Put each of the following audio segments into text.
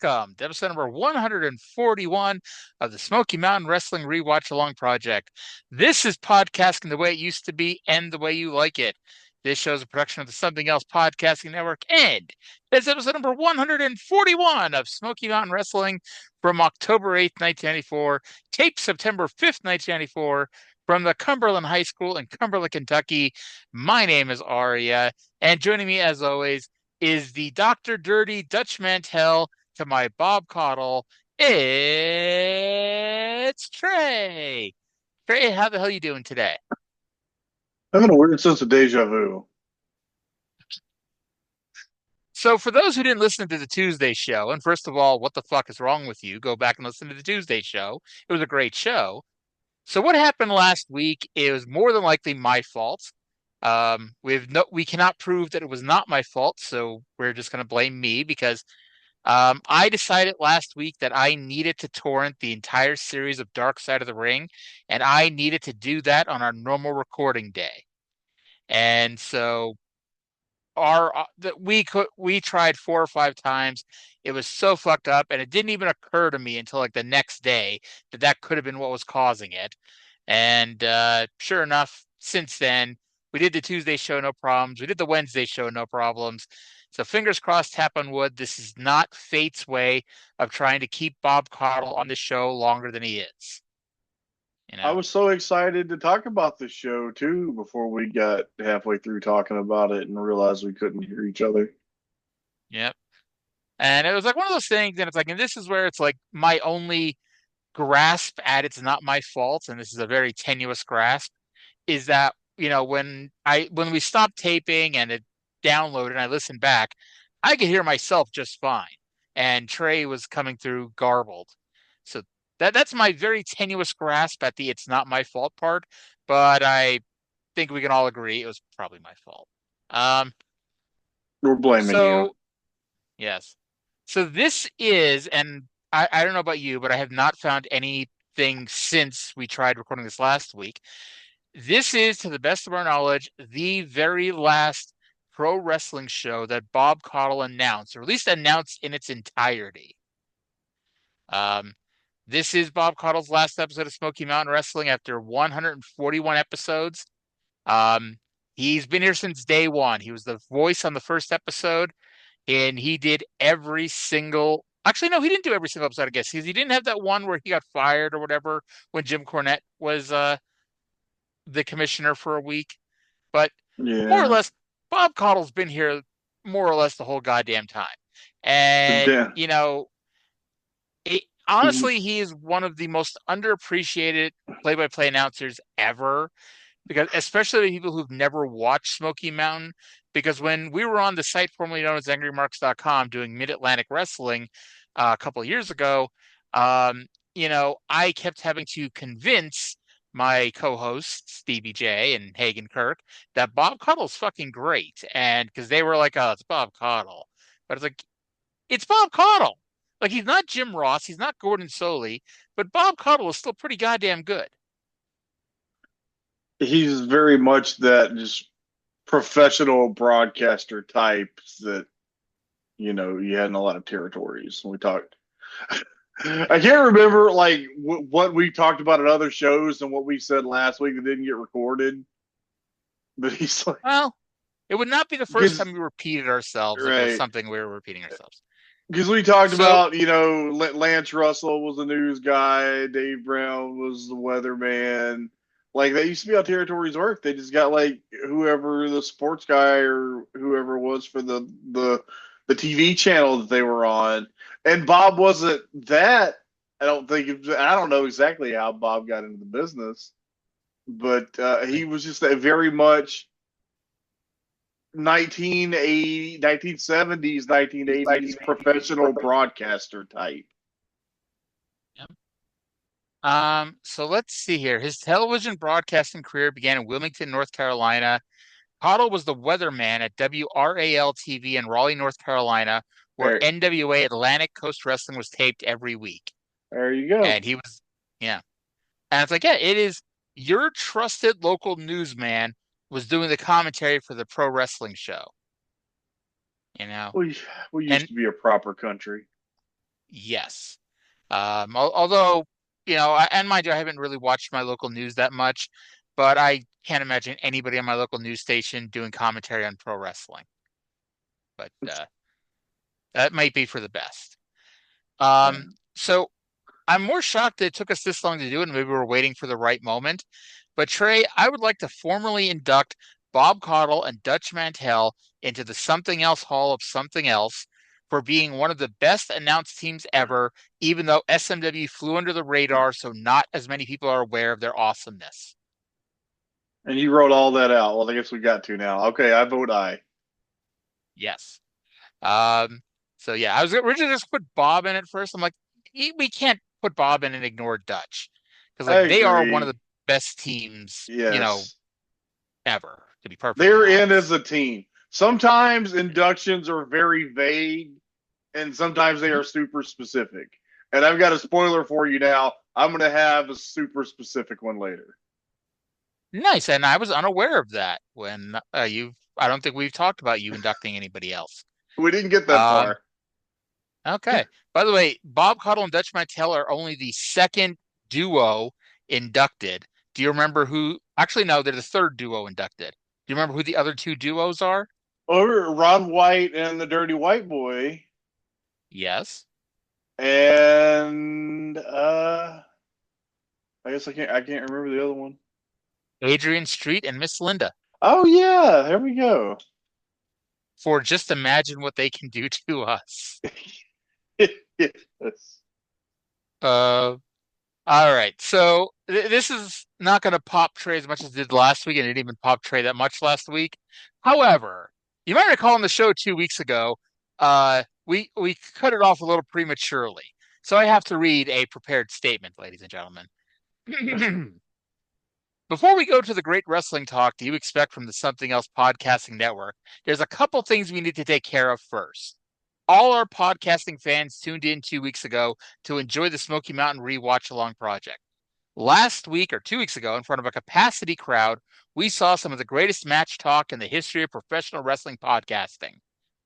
welcome to episode number 141 of the Smoky Mountain Wrestling Rewatch Along Project. This is podcasting the way it used to be and the way you like it. This show is a production of the Something Else Podcasting Network, and it's episode number 141 of Smoky Mountain Wrestling from October 8th, 1994, taped September 5th, 1994, from the Cumberland High School in Cumberland, Kentucky. My name is Arya, and joining me as always is the Dr. Dirty Dutch Mantel to my Bob Caudle. It's Trey. Trey, how the hell you doing today? Having a weird sense of deja vu. So for those who didn't listen to the Tuesday show, and first of all, what the fuck is wrong with you? Go back and listen to the Tuesday show. It was a great show. So what happened last week is more than likely my fault. We cannot prove that it was not my fault, so we're just going to blame me because I decided last week that I needed to torrent the entire series of Dark Side of the Ring, and I needed to do that on our normal recording day. And so we tried 4 or 5 times. It was so fucked up, and it didn't even occur to me until like the next day that that could have been what was causing it. And sure enough, since then, we did the Tuesday show, no problems. We did the Wednesday show, no problems. So fingers crossed, tap on wood. This is not fate's way of trying to keep Bob Caudle on the show longer than he is. You I know? was so excited to talk about the show too before we got halfway through talking about it and realized we couldn't hear each other. Yep. And it was like one of those things, and it's like, and this is where it's like my only grasp at it's not my fault, and this is a very tenuous grasp, is that, when we stopped taping and it downloaded and I listened back, I could hear myself just fine. And Trey was coming through garbled. So that's my very tenuous grasp at the it's not my fault part, but I think we can all agree it was probably my fault. Um We're blaming you. so yes. So this is, and I don't know about you, but I have not found anything since we tried recording this last week. This is, to the best of our knowledge, the very last pro wrestling show that Bob Caudle announced, or at least announced in its entirety. Um, this is Bob Caudle's last episode of Smoky Mountain Wrestling after 141 episodes. Um, he's been here since day one. He was the voice on the first episode, and he did every single. Actually, no, he didn't do every single episode, I guess, because he didn't have that one where he got fired or whatever when Jim Cornette was the commissioner for a week. But more or Yeah. less, Bob Caudle's been here more or less the whole goddamn time. And, Damn. honestly, he is one of the most underappreciated play-by-play announcers ever, because especially the people who've never watched Smoky Mountain. Because when we were on the site formerly known as angrymarks.com doing Mid-Atlantic Wrestling a couple of years ago, I kept having to convince my co-hosts Stevie J and Hagen Kirk that Bob Caudle's fucking great, and because they were like, "Oh, it's Bob Caudle," but it's like it's Bob Caudle. Like he's not Jim Ross, he's not Gordon Soley, but Bob Caudle is still pretty goddamn good. He's very much that just professional broadcaster type that, you had in a lot of territories. We talked. I can't remember like what we talked about at other shows and what we said last week that didn't get recorded. But he's like, Well, it would not be the first because time we repeated ourselves if it was right, something we were repeating ourselves. because we talked So, about, Lance Russell was the news guy, Dave Brown was the weatherman. Like they used to be how territories work. They just got like whoever the sports guy or whoever was for the TV channel that they were on. And Bob wasn't that. I don't know exactly how Bob got into the business, but he was just a very much 1980, 1970s, 1980s professional broadcaster type. so let's see here. His television broadcasting career began in Wilmington, North Carolina. Caudle was the weatherman at WRAL TV in Raleigh, North Carolina, where There, NWA Atlantic Coast Wrestling was taped every week. there you go. And he was, yeah. And it's like, yeah, it is your trusted local newsman was doing the commentary for the pro wrestling show, you know? We we used And to be a proper country. Yes. Although, and mind you, I haven't really watched my local news that much, but I can't imagine anybody on my local news station doing commentary on pro wrestling. But that might be for the best. Uh, So I'm more shocked that it took us this long to do it, and maybe we were waiting for the right moment. But Trey, I would like to formally induct Bob Caudle and Dutch Mantel into the Something Else Hall of Something Else for being one of the best announced teams ever, even though SMW flew under the radar, so not as many people are aware of their awesomeness. and you wrote all that out. Well, I guess we got to now. Okay, I vote aye. Yes. Um, so yeah, I was originally just put Bob in at first. I'm like, we can't put Bob in and ignore Dutch because I like they are one of agree. the best teams, Yes. ever, to be perfectly They're in honest. as a team. Sometimes inductions are very vague, and sometimes they are super specific. And I've got a spoiler for you now. I'm going to have a super specific one later. Nice, and I was unaware of that when I don't think we've talked about you inducting anybody else. We didn't get that Um, far. okay. By the way, Bob Caudle and Dutch Mantel are only the second duo inducted. Do you remember who? Actually, no, they're the third duo inducted. Do you remember who the other two duos are? Over Ron White and the Dirty White Boy, Yes. and I guess I can't remember the other one. Adrian Street and Miss Linda. Oh yeah, there we go. For just imagine what they can do to us. Yes. Uh, all right. So this is not going to pop Trey as much as it did last week, and it didn't even pop Trey that much last week. However, you might recall on the show 2 weeks ago, we cut it off a little prematurely. So I have to read a prepared statement, ladies and gentlemen. Before we go to the great wrestling talk do you expect from the Something Else Podcasting Network, there's a couple things we need to take care of first. All our podcasting fans tuned in 2 weeks ago to enjoy the Smoky Mountain Rewatch Along project. Last week or 2 weeks ago, in front of a capacity crowd, we saw some of the greatest match talk in the history of professional wrestling podcasting.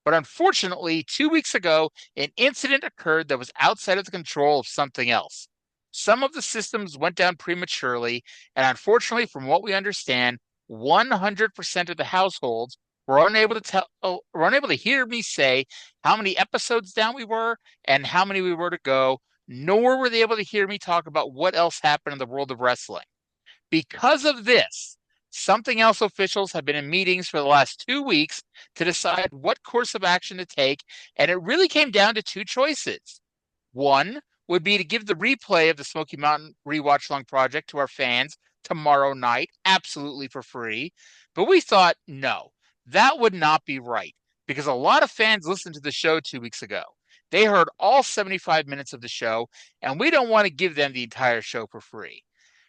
But unfortunately, 2 weeks ago, an incident occurred that was outside of the control of something else. Some of the systems went down prematurely, and unfortunately, from what we understand, 100% of the households were unable to hear me say how many episodes down we were and how many we were to go, nor were they able to hear me talk about what else happened in the world of wrestling. Because of this, Something Else officials have been in meetings for the last 2 weeks to decide what course of action to take, and it really came down to two choices. One would be to give the replay of the Smoky Mountain Rewatch Long project to our fans tomorrow night, absolutely for free. But we thought, no, that would not be right because a lot of fans listened to the show 2 weeks ago. They heard all 75 minutes of the show, and we don't want to give them the entire show for free.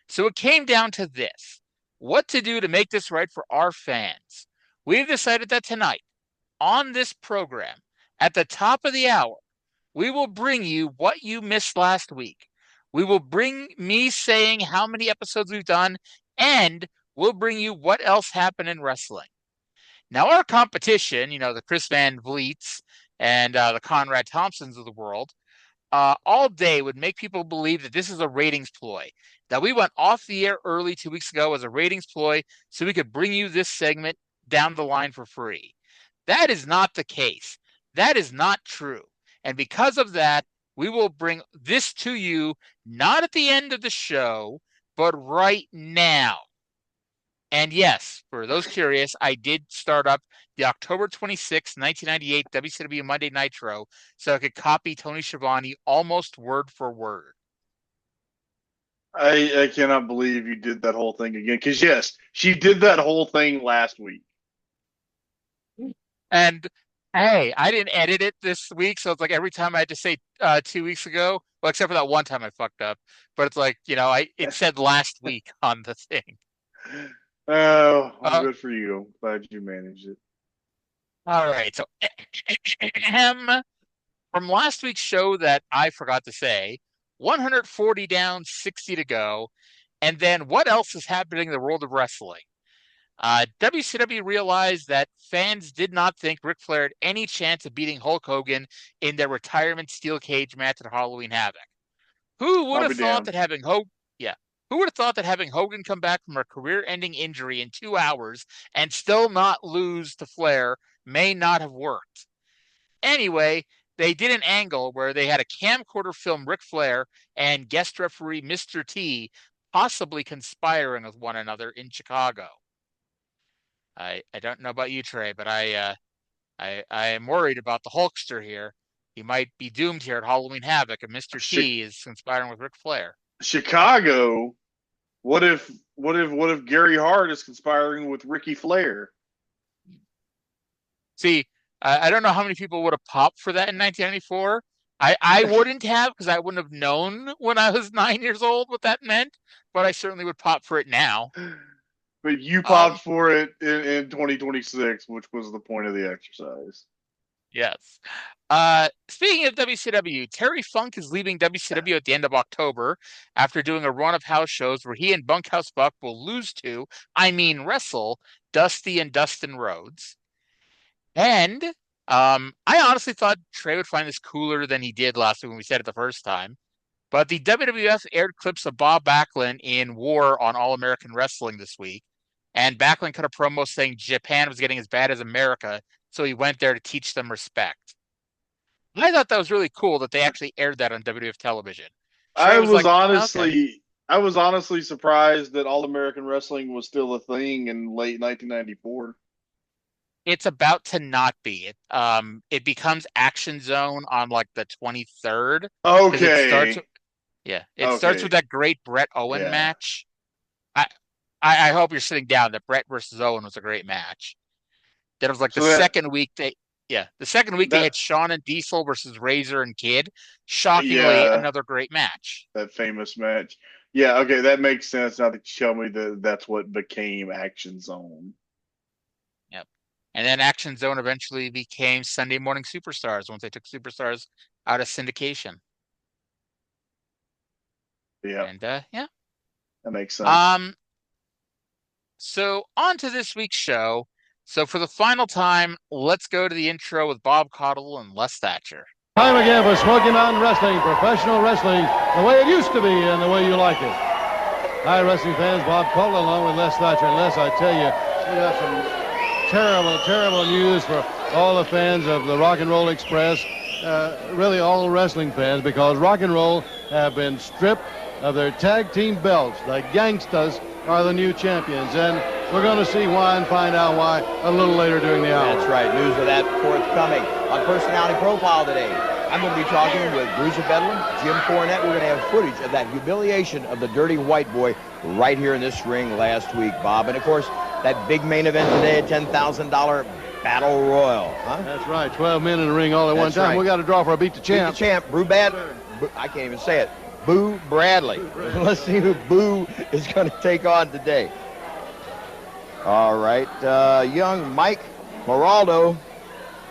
So it came down to this: what to do to make this right for our fans. We've decided that tonight, on this program, at the top of the hour, we will bring you what you missed last week. We will bring me saying how many episodes we've done, and we'll bring you what else happened in wrestling. Now, our competition, the Chris Van Vliets and the Conrad Thompsons of the world, all day would make people believe that this is a ratings ploy, that we went off the air early 2 weeks ago as a ratings ploy so we could bring you this segment down the line for free. That is not the case. That is not true. And because of that, we will bring this to you not at the end of the show, but right now. And yes, for those curious, I did start up the October 26th, 1998 WCW Monday Nitro so I could copy Tony Schiavone almost word for word. I cannot believe you did that whole thing again. Because yes, she did that whole thing last week. And hey, I didn't edit it this week, so it's like every time I had to say 2 weeks ago, well, except for that one time I fucked up, but it's like, it said last week on the thing. Oh, well, Uh, good for you. I'm glad you managed it. all right, so from last week's show that I forgot to say, 140 down, 60 to go. And then what else is happening in the world of wrestling? WCW realized that fans did not think Ric Flair had any chance of beating Hulk Hogan in their retirement steel cage match at Halloween Havoc. Who would I'll have be thought damned. that having Hogan, yeah, who would have thought that having Hogan come back from a career-ending injury in 2 hours and still not lose to Flair may not have worked? Anyway, they did an angle where they had a camcorder film Ric Flair and guest referee Mr. T possibly conspiring with one another in Chicago. I don't know about you, Trey, but I am worried about the Hulkster here. He might be doomed here at Halloween Havoc, and Mr. Chi- T is conspiring with Ric Flair. Chicago. What if Gary Hart is conspiring with Ricky Flair? See, I don't know how many people would have popped for that in 1994. I wouldn't have because I wouldn't have known when I was 9 years old what that meant, but I certainly would pop for it now. But you Um, popped for it in 2026, which was the point of the exercise. yes. Speaking of WCW, Terry Funk is leaving WCW at the end of October after doing a run of house shows where he and Bunkhouse Buck will lose to, I mean wrestle, Dusty and Dustin Rhodes. And I honestly thought Trey would find this cooler than he did last week when we said it the first time. But the WWF aired clips of Bob Backlund in War on All American Wrestling this week. And Backlund cut a promo saying Japan was getting as bad as America, so he went there to teach them respect. I thought that was really cool that they actually aired that on WWF television. Trey I was was like, okay. honestly I was honestly surprised that All American Wrestling was still a thing in late 1994. It's about to not be. It becomes Action Zone on like the 23rd because it starts. Okay. Yeah, it starts with Okay. that great Brett Owen Yeah. match. I I hope you're sitting down. That Brett versus Owen was a great match. Then it was like the So that second week the second week they that had Shawn and Diesel versus Razor and Kid. Shockingly, yeah, another great match. that famous match. Yeah, okay, that makes sense now that you tell me that that's what became Action Zone. Yep. And then Action Zone eventually became Sunday Morning Superstars once they took Superstars out of syndication. Yeah, And yeah. that makes sense. Um, So on to this week's show. So for the final time, let's go to the intro with Bob Caudle and Les Thatcher. Time again for Smoky Mountain Wrestling, professional wrestling, the way it used to be and the way you like it. Hi, wrestling fans. Bob Caudle along with Les Thatcher. And Les, I tell you, we got some terrible, terrible news for all the fans of the Rock and Roll Express, really all wrestling fans, because Rock and Roll have been stripped of their tag team belts. The Gangstas are the new champions, and we're going to see why and find out why a little later during the hour. That's right. News of that forthcoming on Personality Profile today. I'm going to be talking with Bruiser Bedlam, Jim Cornette. We're going to have footage of that humiliation of the Dirty White Boy right here in this ring last week, Bob. And, of course, that big main event today, a $10,000 Battle Royal. Huh? That's right. 12 men in the ring all at one time. Right. We got to draw for a Beat the Champ. Beat the Champ. I can't even say it. Boo Bradley. Let's see who Boo is going to take on today. All right. Young Mike Moraldo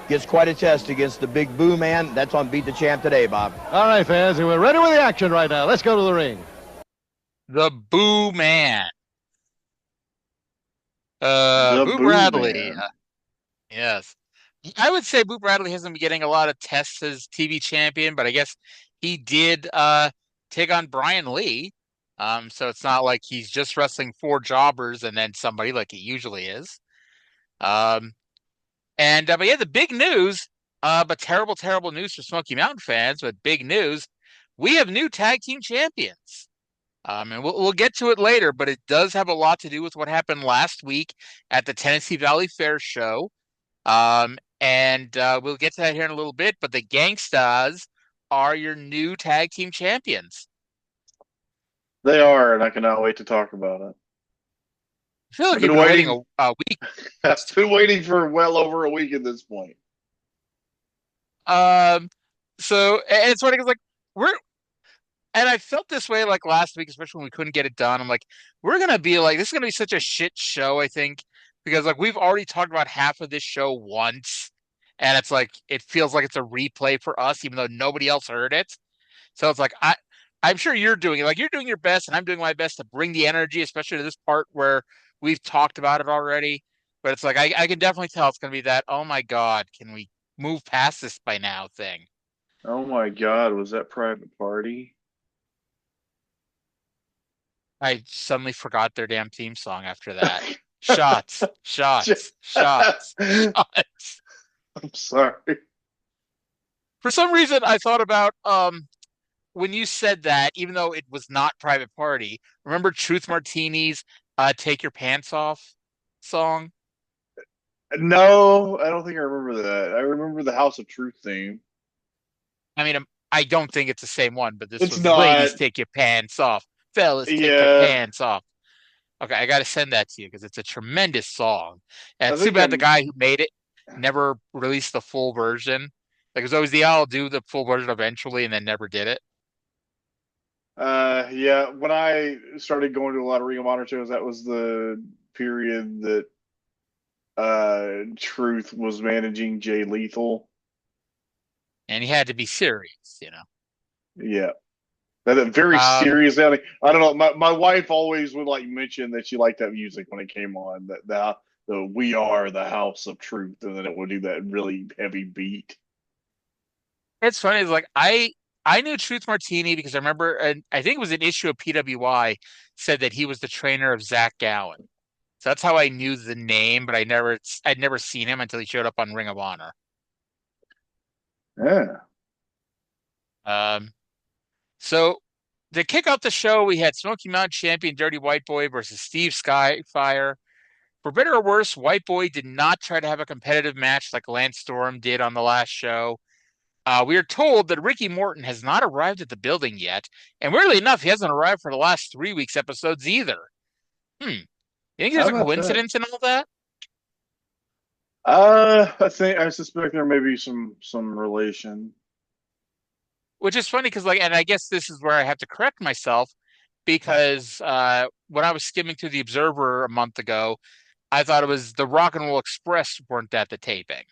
gets quite a test against the big Boo man. That's on Beat the Champ today, Bob. All right, fans, and we're ready with the action right now. Let's go to the ring. The Boo Man. The Boo Boo Bradley. Man. Yes. I would say Boo Bradley hasn't been getting a lot of tests as TV champion, but I guess he did take on Brian Lee. So it's not like he's just wrestling four jobbers and then somebody like he usually is. Um, but yeah, the big news, but terrible, terrible news for Smoky Mountain fans, but big news. We have new tag team champions. And we'll get to it later, but it does have a lot to do with what happened last week at the Tennessee Valley Fair show. We'll get to that here in a little bit, but the Gangstas are your new tag team champions. They are, and I cannot wait to talk about it. I feel like I've you've been been waiting waiting. a week. I've been waiting for well over a week at this point. Um, and it's funny because like we're and I felt this way like last week, especially when we couldn't get it done. I'm like, we're gonna be like, this is gonna be such a shit show, I think, because like we've already talked about half of this show once, and it's like it feels like it's a replay for us, even though nobody else heard it. So it's like I'm sure you're doing it. Like you're doing your best, and I'm doing my best to bring the energy, especially to this part where we've talked about it already, but it's like I can definitely tell it's going to be that, oh my God, can we move past this by now thing. Oh my God, was that Private Party? I suddenly forgot their damn theme song after that. Shots, shots, shots, shots. I'm sorry. For some reason, I thought about when you said that, even though it was not Private Party. Remember Truth Martini's "Take Your Pants Off" song? No, I don't think I remember that. I remember the House of Truth theme. I mean, I don't think it's the same one, but this It's was not. "Ladies, take your pants off, fellas, take your Yeah, pants off." Okay, I got to send that to you because it's a tremendous song. And I it's too think bad the I'm. guy who made it never released the full version. Like, it was always I'll do the full version eventually, and then never did it. Yeah. When I started going to a lot of Ring of Honor shows, that was the period that Truth was managing Jay Lethal. And he had to be serious, Yeah. That very Um, serious sounding. I don't know. My wife always would like mention that she liked that music when it came on. That the "We Are the House of Truth," and then it would do that really heavy beat. it's funny. It's like I knew Truth Martini because I remember, and I think it was an issue of PWI said that he was the trainer of Zach Gowen. So that's how I knew the name, but I'd never seen him until he showed up on Ring of Honor. Yeah. Um, so to kick off the show, we had Smoky Mountain champion Dirty White Boy versus Steve Skyfire. For better or worse, White Boy did not try to have a competitive match like Lance Storm did on the last show. We are told that Ricky Morton has not arrived at the building yet, and weirdly enough, he hasn't arrived for the last 3 weeks' episodes either. You think How there's a about that? coincidence in all that? I suspect there may be some relation. Which is funny because, like, and I guess this is where I have to correct myself because when I was skimming through the Observer a month ago, I thought it was the Rock and Roll Express weren't at the taping.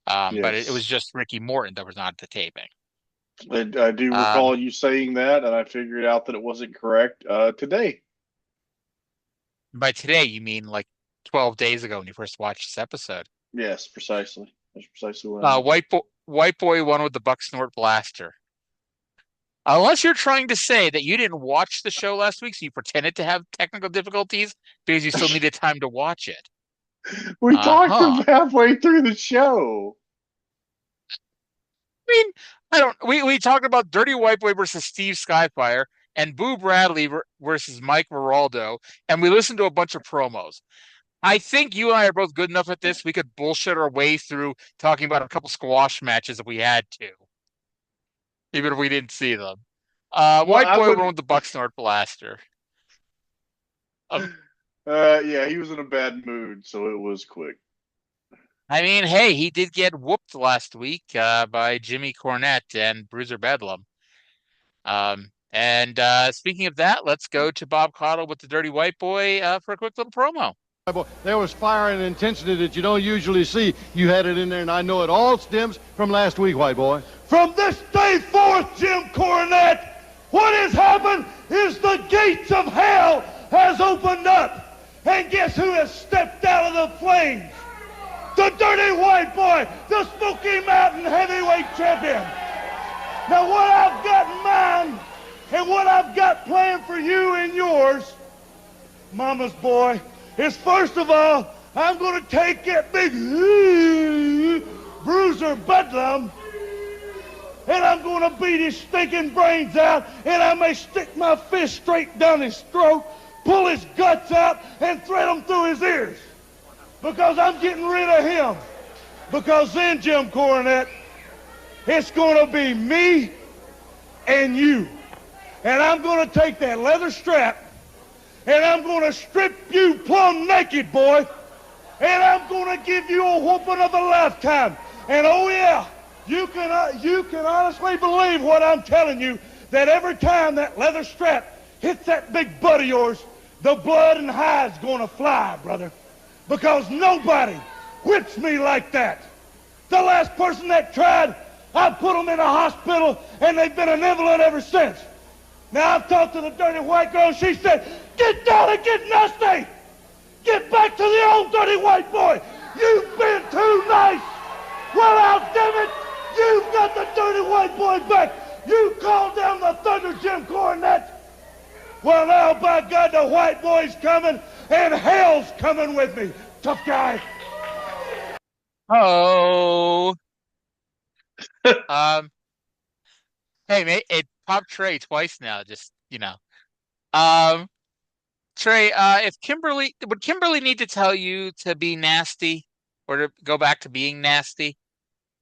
But it was Yes. just Ricky Morton that was not at the taping. I do Um, recall you saying that, and I figured out that it wasn't correct today. by today, you mean like 12 days ago when you first watched this episode. Yes, precisely. That's precisely what I meant. White Boy won with the Buck Snort Blaster. Unless you're trying to say that you didn't watch the show last week, so you pretended to have technical difficulties because you still needed time to watch it. We talked for Uh-huh. halfway through the show. I mean, I don't. We talked about Dirty White Boy versus Steve Skyfire and Boo Bradley versus Mike Moraldo, and we listened to a bunch of promos. I think you and I are both good enough at this. We could bullshit our way through talking about a couple squash matches if we had to, even if we didn't see them. Well, White I Boy went would. with the Bucksnort Blaster. Um, Yeah, he was in a bad mood, so it was quick. I mean, hey, he did get whooped last week by Jimmy Cornette and Bruiser Bedlam. And speaking of that, let's go to Bob Caudle with the Dirty White Boy for a quick little promo. There was fire and intensity that you don't usually see. You had it in there, and I know it all stems from last week, White Boy. From this day forth, Jim Cornette, what has happened is the gates of hell has opened up. And guess who has stepped out of the flames? The Dirty White Boy, the Smoky Mountain Heavyweight Champion. Now what I've got in mind and what I've got planned for you and yours, Mama's boy, is first of all, I'm going to take that big Bruiser Bedlam and I'm going to beat his stinking brains out, and I may stick my fist straight down his throat, pull his guts out, and thread them through his ears. Because I'm getting rid of him. Because then, Jim Cornette, it's going to be me and you. And I'm going to take that leather strap, and I'm going to strip you plumb naked, boy. And I'm going to give you a whooping of a lifetime. And oh yeah, you can honestly believe what I'm telling you, that every time that leather strap hits that big butt of yours, the blood and hide's going to fly, brother. Because nobody whips me like that. The last person that tried, I put them in a hospital, and they've been an invalid ever since. Now, I've talked to the dirty white girl, and she said, get down and get nasty! Get back to the old dirty white boy. You've been too nice. Well, out, damn it. You've got the dirty white boy back. You called down the thunder, Jim Cornette. Well, now, by God, the white boy's coming, and hell's coming with me. Tough guy. Oh, um, hey, mate, it popped Trey twice now. Just um, Trey, if Kimberly need to tell you to be nasty or to go back to being nasty?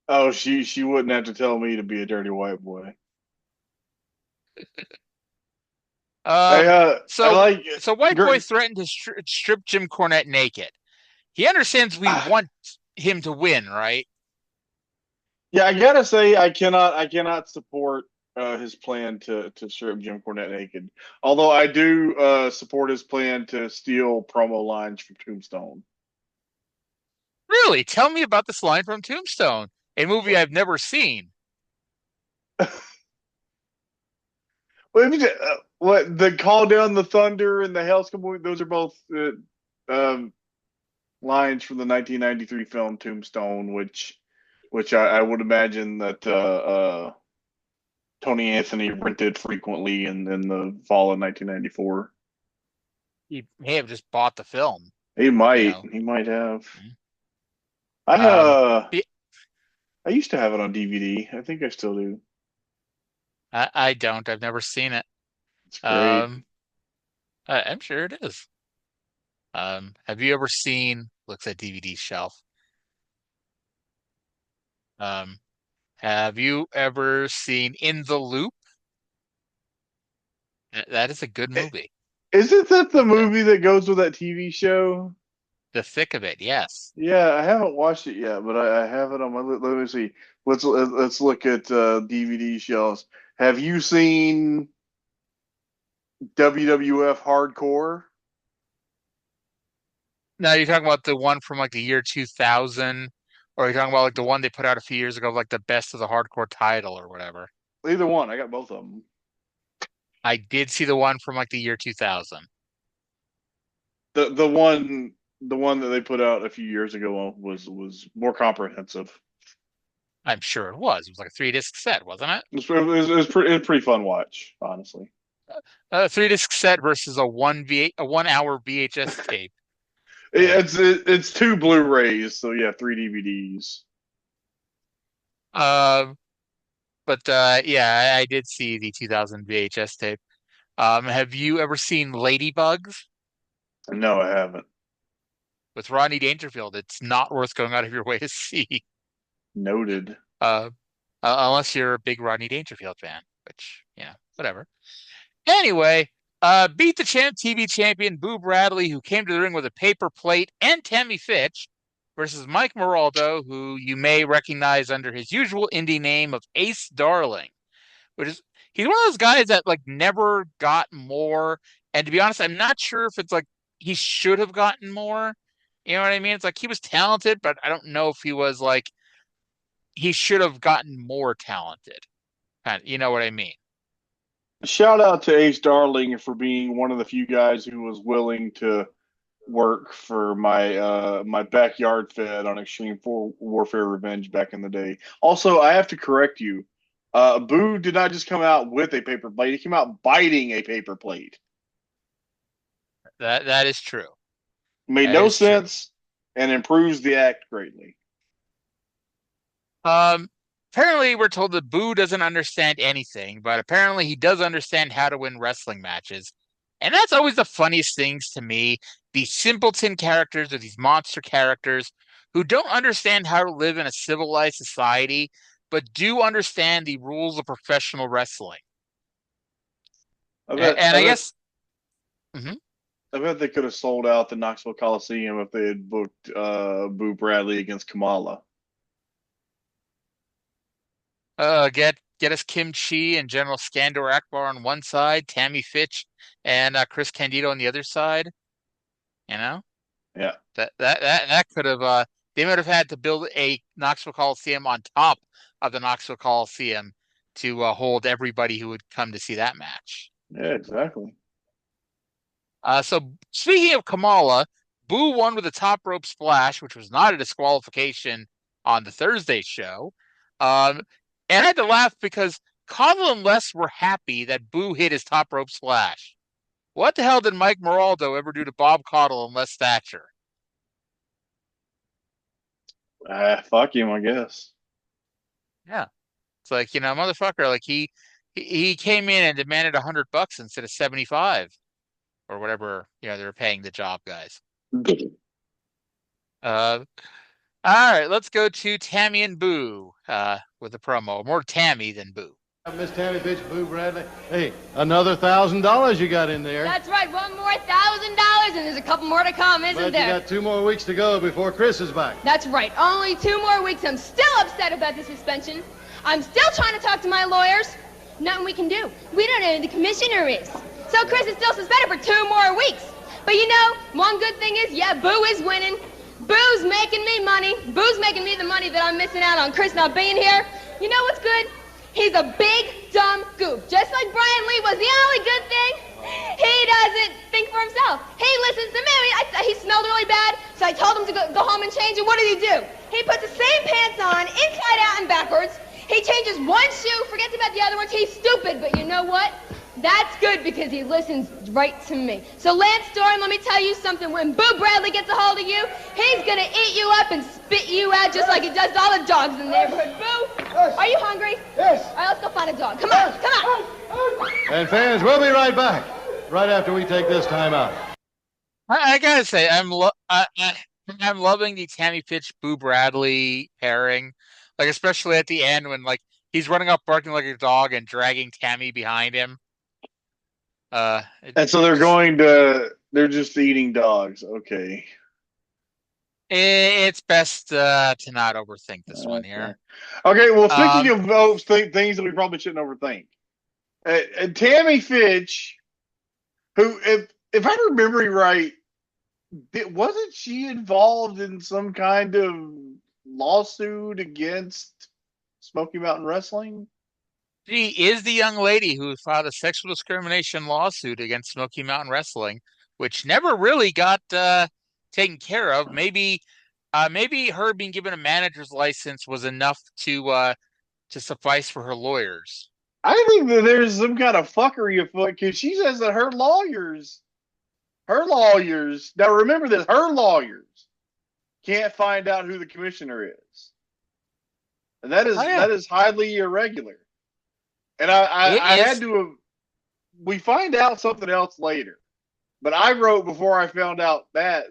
Oh, she wouldn't have to tell me to be a dirty white boy. I Um, I so like so White Boy Gr- threatened to strip Jim Cornette naked. He understands we want him to win, right? yeah, I gotta say I cannot support his plan to strip Jim Cornette naked. Although I do support his plan to steal promo lines from Tombstone. Really? Tell me about this line from Tombstone, a movie I've never seen. Well, what the call down the thunder and the hell's coming? Those are both um, lines from the 1993 film Tombstone, which I would imagine that Tony Anthony rented frequently in the fall of 1994. He may have just bought the film, He you might. know. He might have. I Um, the- I used to have it on DVD. I think I still do. I don't. I've never seen it. It's great. Um, I'm sure it is. Have you ever seen? Looks at DVD shelf. Um, have you ever seen In the Loop? That is a good I- movie. Isn't that the The, movie that goes with that TV show? the thick of it, yes. Yeah, I haven't watched it yet, but I have it on my. Let me see. Let's look at DVD shelves. Have you seen WWF Hardcore? Now you're talking about the one from like the year 2000, or you're talking about like the one they put out a few years ago, like the best of the hardcore title or whatever. Either one. I got both of them. I did see the one from like the year 2000. The one that they put out a few years ago was more comprehensive. I'm sure it was. It was like a 3 disc set, wasn't it? It was pretty fun watch, honestly. A 3 disc set versus a 1 hour VHS tape. It's two Blu-rays, so yeah, three DVDs. Uh, but yeah, I did see the 2000 VHS tape. Have you ever seen Ladybugs No, I haven't. with Rodney Dangerfield? It's not worth going out of your way to see, Noted. uh, unless you're a big Rodney Dangerfield fan, which, whatever. Anyway, beat the TV champion Boo Bradley, who came to the ring with a paper plate, and Tammy Fytch versus Mike Moraldo, who you may recognize under his usual indie name of Ace Darling, which is he's one of those guys that like never got more. And to be honest, I'm not sure if it's like he should have gotten more. You know what I mean? It's like he was talented, but I don't know if he was like he should have gotten more talented. You know what I mean? Shout out to Ace Darling for being one of the few guys who was willing to work for my backyard fed on Extreme Warfare Revenge back in the day. Also, I have to correct you. Boo did not just come out with a paper plate; he came out biting a paper plate. That is true. Made That no is true. sense and improves the act greatly. Um, apparently we're told that Boo doesn't understand anything, but apparently he does understand how to win wrestling matches. And that's always the funniest things to me. These simpleton characters or these monster characters who don't understand how to live in a civilized society, but do understand the rules of professional wrestling. I And, bet and I I bet guess mhm. I bet they could have sold out the Knoxville Coliseum if they had booked Boo Bradley against Kamala. Get us Kim Chi and General Skandor Akbar on one side, Tammy Fytch and Chris Candido on the other side. You know? Yeah. That could have they would have had to build a Knoxville Coliseum on top of the Knoxville Coliseum to hold everybody who would come to see that match. Yeah, exactly. So speaking of Kamala, Boo won with a top rope splash, which was not a disqualification on the Thursday show. And I had to laugh because Caudle and Les were happy that Boo hit his top rope splash. What the hell did Mike Moraldo ever do to Bob Caudle and Les Thatcher? Fuck him, I guess. Yeah. It's like, motherfucker, like he came in and demanded $100 instead of 75 or whatever, they were paying the job guys. All right, let's go to Tammy and Boo with a promo. More Tammy than Boo. Miss Tammy Fytch, Boo Bradley. Hey, another $1,000 you got in there. That's right, one more $1,000, and there's a couple more to come, isn't there? You got 2 more weeks to go before Chris is back. That's right, only 2 more weeks. I'm still upset about the suspension. I'm still trying to talk to my lawyers. Nothing we can do. We don't know who the commissioner is. So Chris is still suspended for 2 more weeks. But one good thing is, Boo is winning. Boo's making me money. Boo's making me the money that I'm missing out on Chris not being here. You know what's good? He's a big, dumb goof. Just like Brian Lee was. The only good thing, he doesn't think for himself. He listens to me. He smelled really bad, so I told him to go home and change it. What did he do? He puts the same pants on, inside out and backwards. He changes one shoe, forgets about the other ones. He's stupid, but you know what? That's good because he listens right to me. So Lance Storm, let me tell you something. When Boo Bradley gets a hold of you, he's going to eat you up and spit you out just like he does to all the dogs in the neighborhood. Boo, are you hungry? Yes. All right, let's go find a dog. Come on, come on. And fans, we'll be right back, right after we take this time out. I gotta say, I'm loving the Tammy Fytch Boo Bradley pairing, like especially at the end when like he's running up barking like a dog and dragging Tammy behind him. And so they're just eating dogs. Okay. It's best to not overthink this one here. Okay, well, thinking of those things that we probably shouldn't overthink. Tammy Fytch, who, if I'm remembering right, wasn't she involved in some kind of lawsuit against Smoky Mountain Wrestling? She is the young lady who filed a sexual discrimination lawsuit against Smoky Mountain Wrestling, which never really got taken care of. Maybe her being given a manager's license was enough to suffice for her lawyers. I think that there's some kind of fuckery afoot because she says that her lawyers, now remember this, her lawyers can't find out who the commissioner is. And that is highly irregular. And we find out something else later. But I wrote before I found out that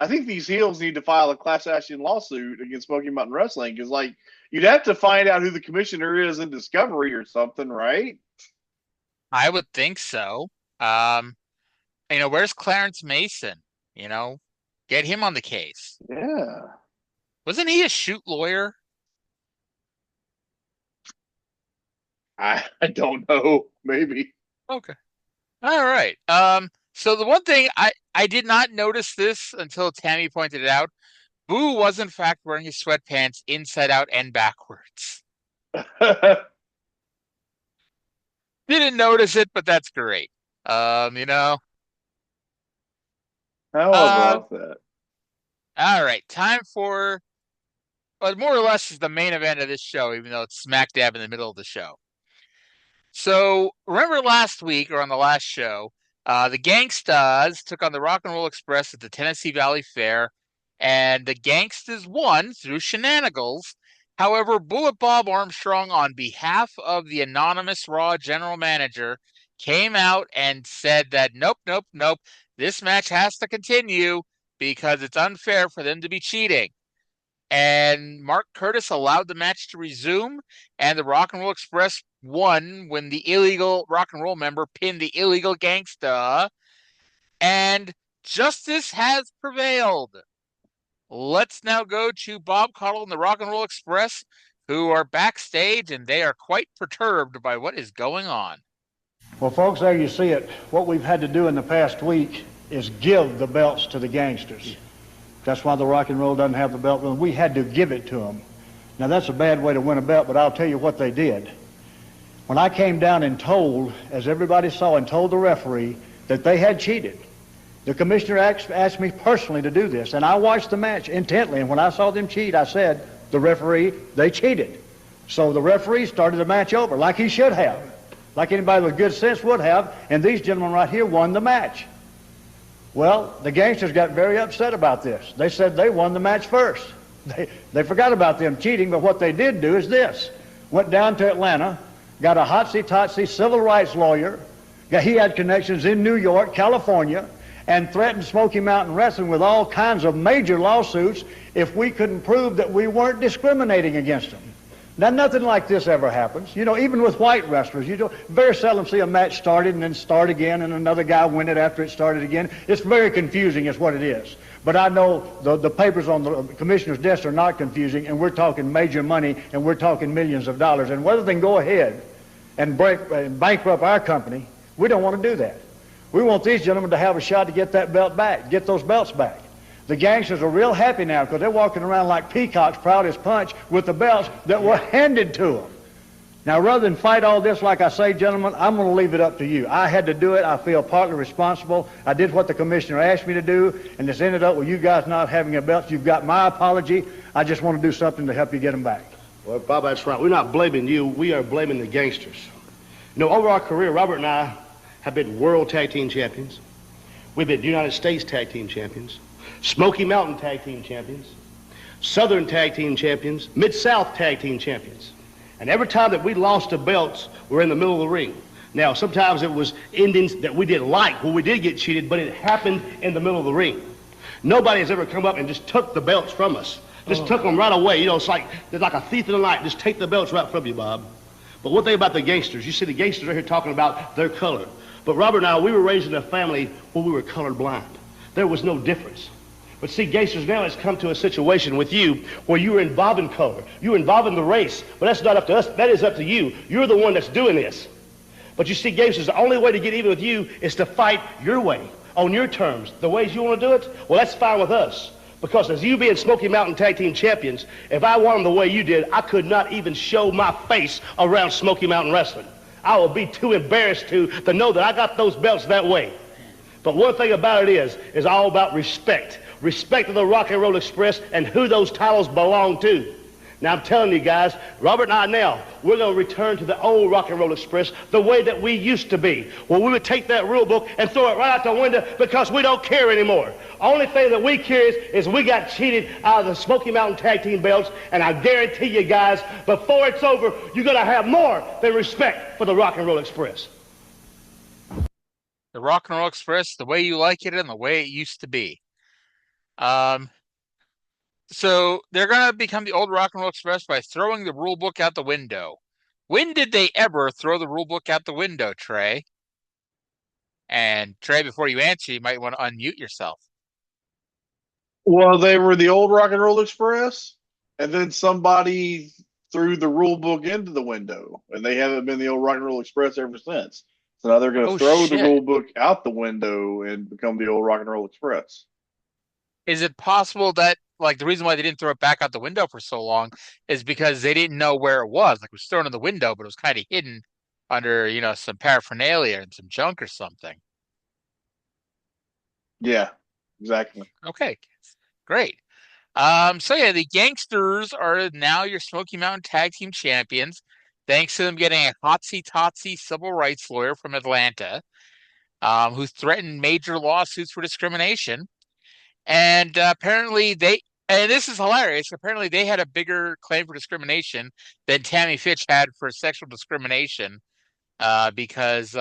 I think these heels need to file a class action lawsuit against Smoky Mountain Wrestling because, like, you'd have to find out who the commissioner is in Discovery or something, right? I would think so. Where's Clarence Mason? Get him on the case. Yeah. Wasn't he a shoot lawyer? I don't know. Maybe. Okay. All right. So the one thing I did not notice this until Tammy pointed it out. Boo was in fact wearing his sweatpants inside out and backwards. Didn't notice it, but that's great. How about that? All right. Time for more or less is the main event of this show, even though it's smack dab in the middle of the show. So remember last week or on the last show, the Gangstas took on the Rock and Roll Express at the Tennessee Valley Fair, and the Gangstas won through shenanigans. However, Bullet Bob Armstrong, on behalf of the anonymous Raw general manager, came out and said that nope, this match has to continue because it's unfair for them to be cheating. And Mark Curtis allowed the match to resume, and the Rock and Roll Express won when the illegal Rock and Roll member pinned the illegal Gangsta, and justice has prevailed. Let's now go to Bob Caudle and the Rock and Roll Express, who are backstage, and they are quite perturbed by what is going on. Well, folks, there you see it. What we've had to do in the past week is give the belts to the Gangstas. That's why the Rock and Roll doesn't have the belt. We had to give it to them. Now, that's a bad way to win a belt, but I'll tell you what they did. When I came down and told, as everybody saw, and told the referee that they had cheated, The commissioner asked me personally to do this, and I watched the match intently, and when I saw them cheat, I said, the referee, they cheated. So the referee started the match over, like he should have, like anybody with good sense would have, and these gentlemen right here won the match. Well, the Gangstas got very upset about this. They said they won the match first. They forgot about them cheating, but what they did do is this. Went down to Atlanta, got a hotsy-totsy civil rights lawyer. He had connections in New York, California, and threatened Smoky Mountain Wrestling with all kinds of major lawsuits if we couldn't prove that we weren't discriminating against them. Now, nothing like this ever happens. You know, even with white wrestlers, you don't very seldom see a match started and then start again and another guy win it after it started again. It's very confusing is what it is. But I know the papers on the commissioner's desk are not confusing, and we're talking major money, and we're talking millions of dollars. And whether they can go ahead and bankrupt our company, we don't want to do that. We want these gentlemen to have a shot to get that belt back, get those belts back. The Gangstas are real happy now because they're walking around like peacocks, proud as punch, with the belts that were handed to them. Now, rather than fight all this, like I say, gentlemen, I'm going to leave it up to you. I had to do it. I feel partly responsible. I did what the commissioner asked me to do, and this ended up with you guys not having a belt. You've got my apology. I just want to do something to help you get them back. Well, Bob, that's right. We're not blaming you. We are blaming the Gangstas. You know, over our career, Robert and I have been world tag team champions. We've been United States tag team champions, Smoky Mountain tag team champions, Southern tag team champions, Mid-South tag team champions. And every time that we lost the belts, we're in the middle of the ring. Now, sometimes it was endings that we didn't like when we did get cheated, but it happened in the middle of the ring. Nobody has ever come up and just took the belts from us. Just took them right away. You know, it's like they're like a thief in the night. Just take the belts right from you, Bob. But one thing about the Gangstas, you see the Gangstas are here talking about their color. But Robert and I, we were raised in a family where we were colorblind. There was no difference. But see, Gangstas, now it's come to a situation with you where you are involved in color. You're involved in the race, but that's not up to us. That is up to you. You're the one that's doing this. But you see, Gangstas, the only way to get even with you is to fight your way, on your terms. The ways you want to do it, well, that's fine with us. Because as you being Smoky Mountain Tag Team Champions, if I won them the way you did, I could not even show my face around Smoky Mountain Wrestling. I would be too embarrassed to know that I got those belts that way. But one thing about it is all about respect. Respect of the Rock and Roll Express and who those titles belong to. Now, I'm telling you guys, Robert and I now, we're going to return to the old Rock and Roll Express the way that we used to be. Well, we would take that rule book and throw it right out the window because we don't care anymore. Only thing that we care is we got cheated out of the Smoky Mountain Tag Team belts, and I guarantee you guys, before it's over, you're going to have more than respect for the Rock and Roll Express. The Rock and Roll Express, the way you like it and the way it used to be. So they're going to become the old Rock and Roll Express by throwing the rule book out the window. When did they ever throw the rule book out the window, Trae? And Trae, before you answer, you might want to unmute yourself. Well, they were the old Rock and Roll Express, and then somebody threw the rule book into the window, and they haven't been the old Rock and Roll Express ever since. So now they're going to throw the rule book out the window and become the old Rock and Roll Express. Is it possible that, like, the reason why they didn't throw it back out the window for so long is because they didn't know where it was? Like, it was thrown in the window, but it was kind of hidden under, you know, some paraphernalia and some junk or something. Yeah, exactly. Okay, great. So yeah, the Gangstas are now your Smoky Mountain Tag Team Champions, thanks to them getting a hotsy-totsy civil rights lawyer from Atlanta, who threatened major lawsuits for discrimination. And apparently and this is hilarious, apparently they had a bigger claim for discrimination than Tammy Fytch had for sexual discrimination, because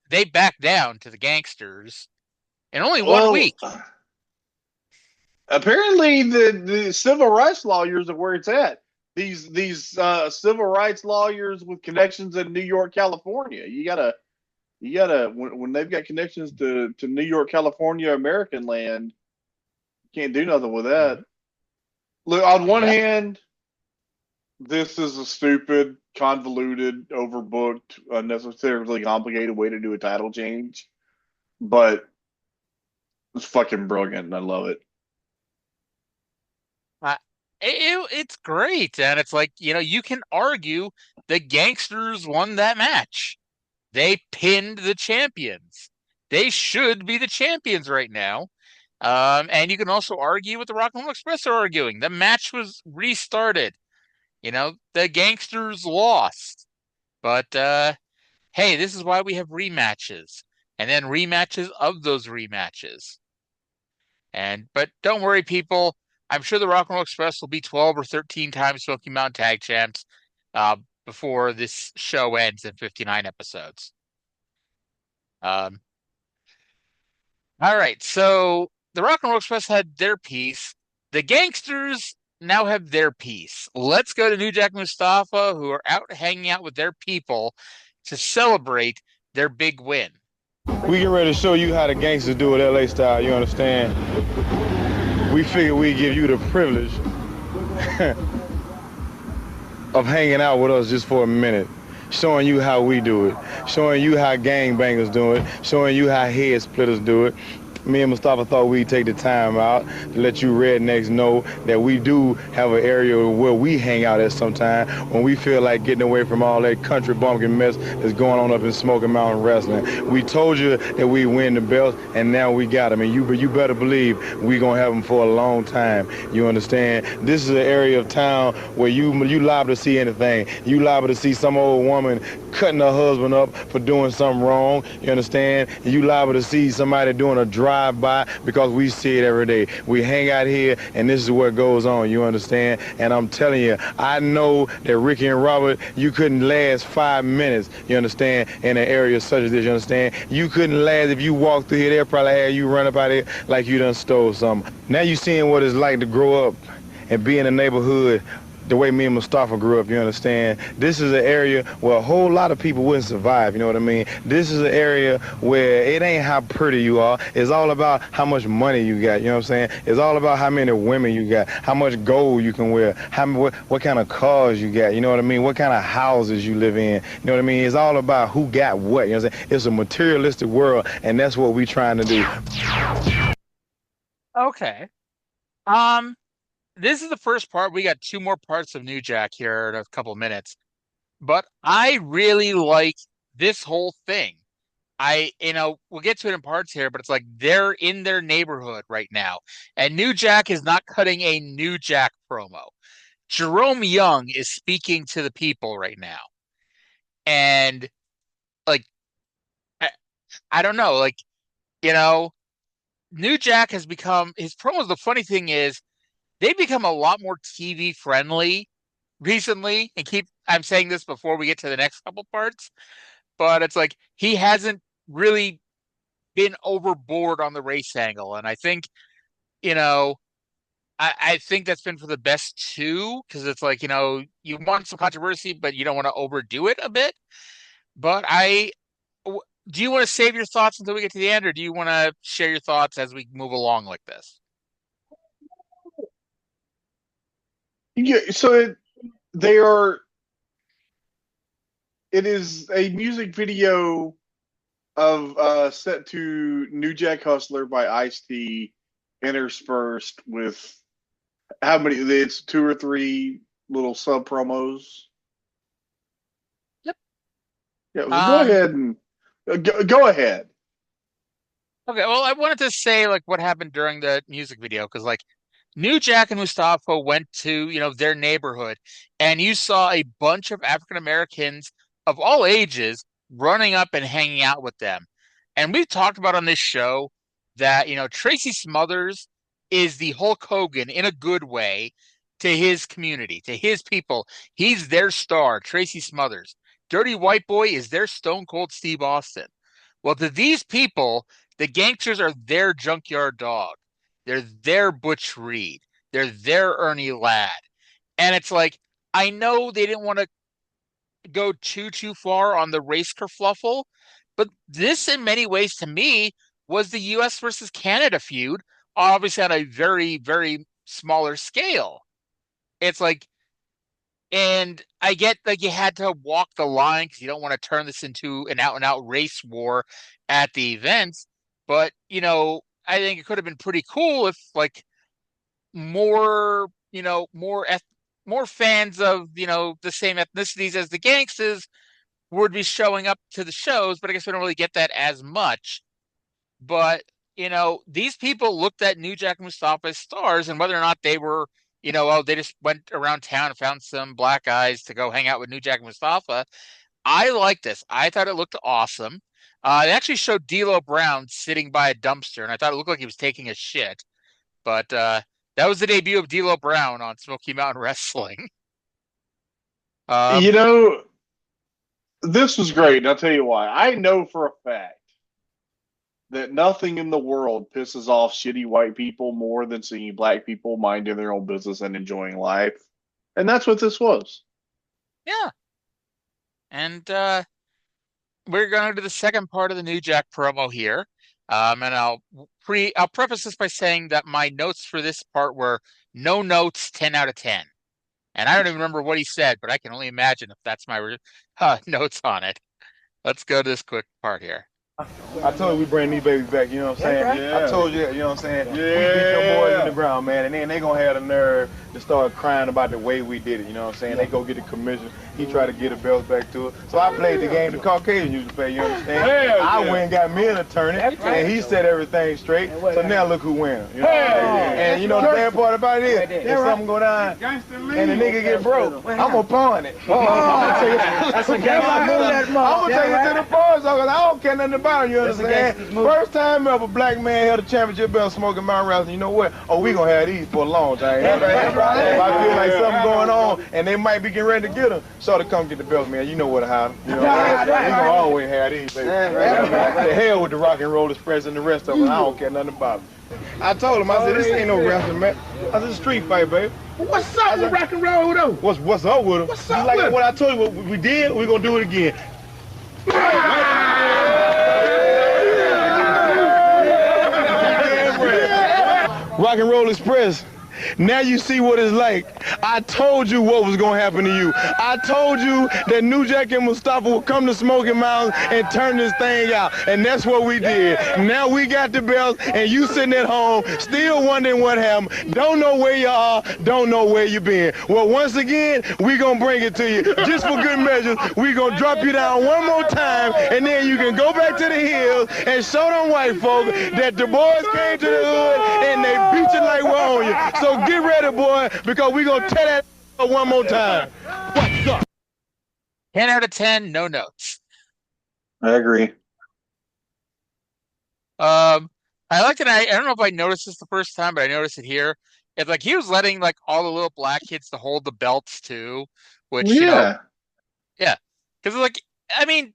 they backed down to the Gangstas in only 1 week. Apparently the civil rights lawyers are where it's at. These civil rights lawyers with connections in New York, California. You gotta when they've got connections to New York, California, American land, can't do nothing with that. Look, on one hand, this is a stupid, convoluted, overbooked, unnecessarily complicated way to do a title change, but it's fucking brilliant, and I love it. It's great, and it's like, you know, you can argue the Gangstas won that match. They pinned the champions. They should be the champions right now. And you can also argue what the Rock and Roll Express are arguing. The match was restarted. The Gangsters lost. But hey, this is why we have rematches. And then rematches of those rematches. But don't worry, people. I'm sure the Rock and Roll Express will be 12 or 13 times Smoky Mountain Tag Champs before this show ends in 59 episodes. Um, all right, so the Rock and Roll Express had their piece. The Gangsters now have their piece. Let's go to New Jack Mustafa, who are out hanging out with their people to celebrate their big win. We get ready to show you how the gangsters do it LA style, you understand? We figure we give you the privilege of hanging out with us just for a minute, showing you how we do it, showing you how gangbangers do it, showing you how head splitters do it. Me and Mustafa thought we'd take the time out to let you rednecks know that we do have an area where we hang out at sometime when we feel like getting away from all that country bumpkin mess that's going on up in Smoky Mountain Wrestling. We told you that we win the belts, and now we got them. And you better believe we gonna have them for a long time. You understand? This is an area of town where you liable to see anything. You liable to see some old woman cutting her husband up for doing something wrong. You understand? You liable to see somebody doing a drive-by, because we see it every day. We hang out here, and this is what goes on. You understand? And I'm telling you, I know that Ricky and Robert, you couldn't last 5 minutes, you understand, in an area such as this, you understand? You couldn't last if you walked through here. They'll probably have you run up out here like you done stole something. Now you seeing what it's like to grow up and be in a neighborhood the way me and Mustafa grew up, you understand? This is an area where a whole lot of people wouldn't survive, you know what I mean? This is an area where it ain't how pretty you are. It's all about how much money you got, you know what I'm saying? It's all about how many women you got, how much gold you can wear, what kind of cars you got, you know what I mean? What kind of houses you live in, you know what I mean? It's all about who got what, you know what I'm saying? It's a materialistic world, and that's what we trying to do. Okay. This is the first part. We got 2 more parts of New Jack here in a couple of minutes. But I really like this whole thing. We'll get to it in parts here, but it's like they're in their neighborhood right now. And New Jack is not cutting a New Jack promo. Jerome Young is speaking to the people right now. And like, I don't know, New Jack has become his promos. The funny thing is, they've become a lot more TV friendly recently. And I'm saying this before we get to the next couple parts, but it's like he hasn't really been overboard on the race angle. And I think, I think that's been for the best too, because it's like, you want some controversy, but you don't want to overdo it a bit. But do you want to save your thoughts until we get to the end, or do you want to share your thoughts as we move along like this? Yeah, so they are. It is a music video of set to New Jack Hustler by Ice-T, interspersed with how many? It's 2 or 3 little sub promos. Yep. Yeah. Go ahead and go ahead. Okay. Well, I wanted to say like what happened during the music video, because like New Jack and Mustafa went to, their neighborhood, and you saw a bunch of African Americans of all ages running up and hanging out with them. And we've talked about on this show that, Tracy Smothers is the Hulk Hogan in a good way to his community, to his people. He's their star, Tracy Smothers. Dirty White Boy is their Stone Cold Steve Austin. Well, to these people, the Gangsters are their Junkyard Dog. They're their Butch Reed. They're their Ernie Ladd. And it's like, I know they didn't want to go too far on the race kerfluffle, but this in many ways to me was the US versus Canada feud, obviously on a very, very smaller scale. It's like, and I get like you had to walk the line because you don't want to turn this into an out and out race war at the events. But, I think it could have been pretty cool if like more, more fans of, the same ethnicities as the Gangstas would be showing up to the shows, but I guess we don't really get that as much. But, these people looked at New Jack and Mustafa as stars, and whether or not they were, they just went around town and found some black guys to go hang out with New Jack and Mustafa. I like this. I thought it looked awesome. They actually showed D'Lo Brown sitting by a dumpster, and I thought it looked like he was taking a shit. But that was the debut of D'Lo Brown on Smoky Mountain Wrestling. You know, this was great, and I'll tell you why. I know for a fact that nothing in the world pisses off shitty white people more than seeing black people minding their own business and enjoying life. And that's what this was. Yeah. And we're going to do the second part of the New Jack promo here. And I'll preface this by saying that my notes for this part were no notes, 10 out of 10. And I don't even remember what he said, but I can only imagine if that's my notes on it. Let's go to this quick part here. I told you we bring these babies back, you know what I'm saying? Yeah. I told you that, you know what I'm saying? Yeah. We beat them boys in the ground, man, and then they gonna have the nerve to start crying about the way we did it, you know what I'm saying? They go get the commission, he tried to get the belts back to it. So I played the game the Caucasian used to play, you understand? I went and got me an attorney, and he set everything straight, so now look who wins, you know what I'm saying? And you know the bad part about it is, if something go down and the nigga get broke, I'm gonna pawn it. I'm gonna take it to the pawn, so I don't care nothing about it, you understand? First time ever black man held a championship belt Smoky Mountain Wrestling, you know what? Oh, we gonna have these for a long time. If I feel like something going on and they might be getting ready to get them, so to come get the belts, man. You know what to have them. You know, we gonna always have these, baby. The hell with the Rock and Roll Express and the rest of them. I don't care nothing about them. I told him, I said, this ain't no wrestling, man. I said, street fight, baby. What's up with Rock and Roll, though? What's up with him? What's up like with what I told you, what we did, we're gonna do it again. Rock and Roll Express. Now you see what it's like. I told you what was going to happen to you. I told you that New Jack and Mustafa would come to Smoky Mountain and turn this thing out. And that's what we did. Now we got the belts, and you sitting at home still wondering what happened. Don't know where you are, don't know where you been. Well, once again, we going to bring it to you. Just for good measures, we going to drop you down one more time, and then you can go back to the hills and show them white folk that the boys came to the hood and they beat you like we're on you. So get ready, boy, because we're going to tear that up one more time. What's up? 10 out of 10, no notes. I agree. I liked it. I don't know if I noticed this the first time, but I noticed it here. It's like he was letting like all the little black kids to hold the belts too, which, yeah. Because like, I mean,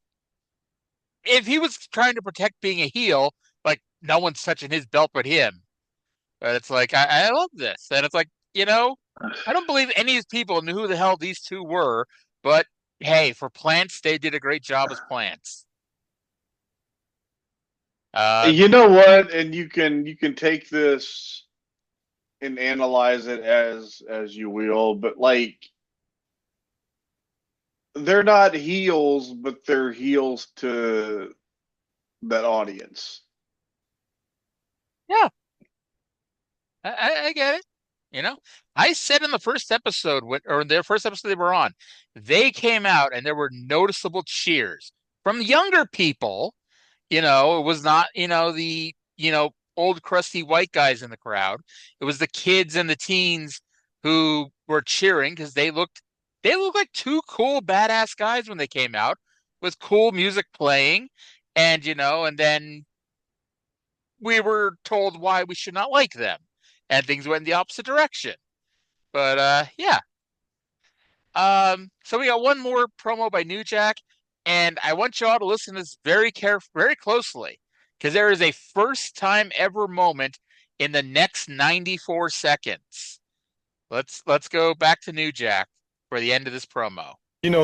if he was trying to protect being a heel, like no one's touching his belt but him. But it's like, I love this. And it's like, I don't believe any of these people knew who the hell these two were. But hey, for Plants, they did a great job as Plants. You know what? And you can take this and analyze it as you will, but like they're not heels, but they're heels to that audience. Yeah. I get it. I said in the first episode, or their first episode they were on, they came out and there were noticeable cheers from younger people. It was not, the, old crusty white guys in the crowd. It was the kids and the teens who were cheering because they looked like two cool, badass guys when they came out with cool music playing. And, and then we were told why we should not like them. And things went in the opposite direction. But, yeah. So we got one more promo by New Jack, and I want you all to listen to this very closely, because there is a first time ever moment in the next 94 seconds. Let's go back to New Jack for the end of this promo.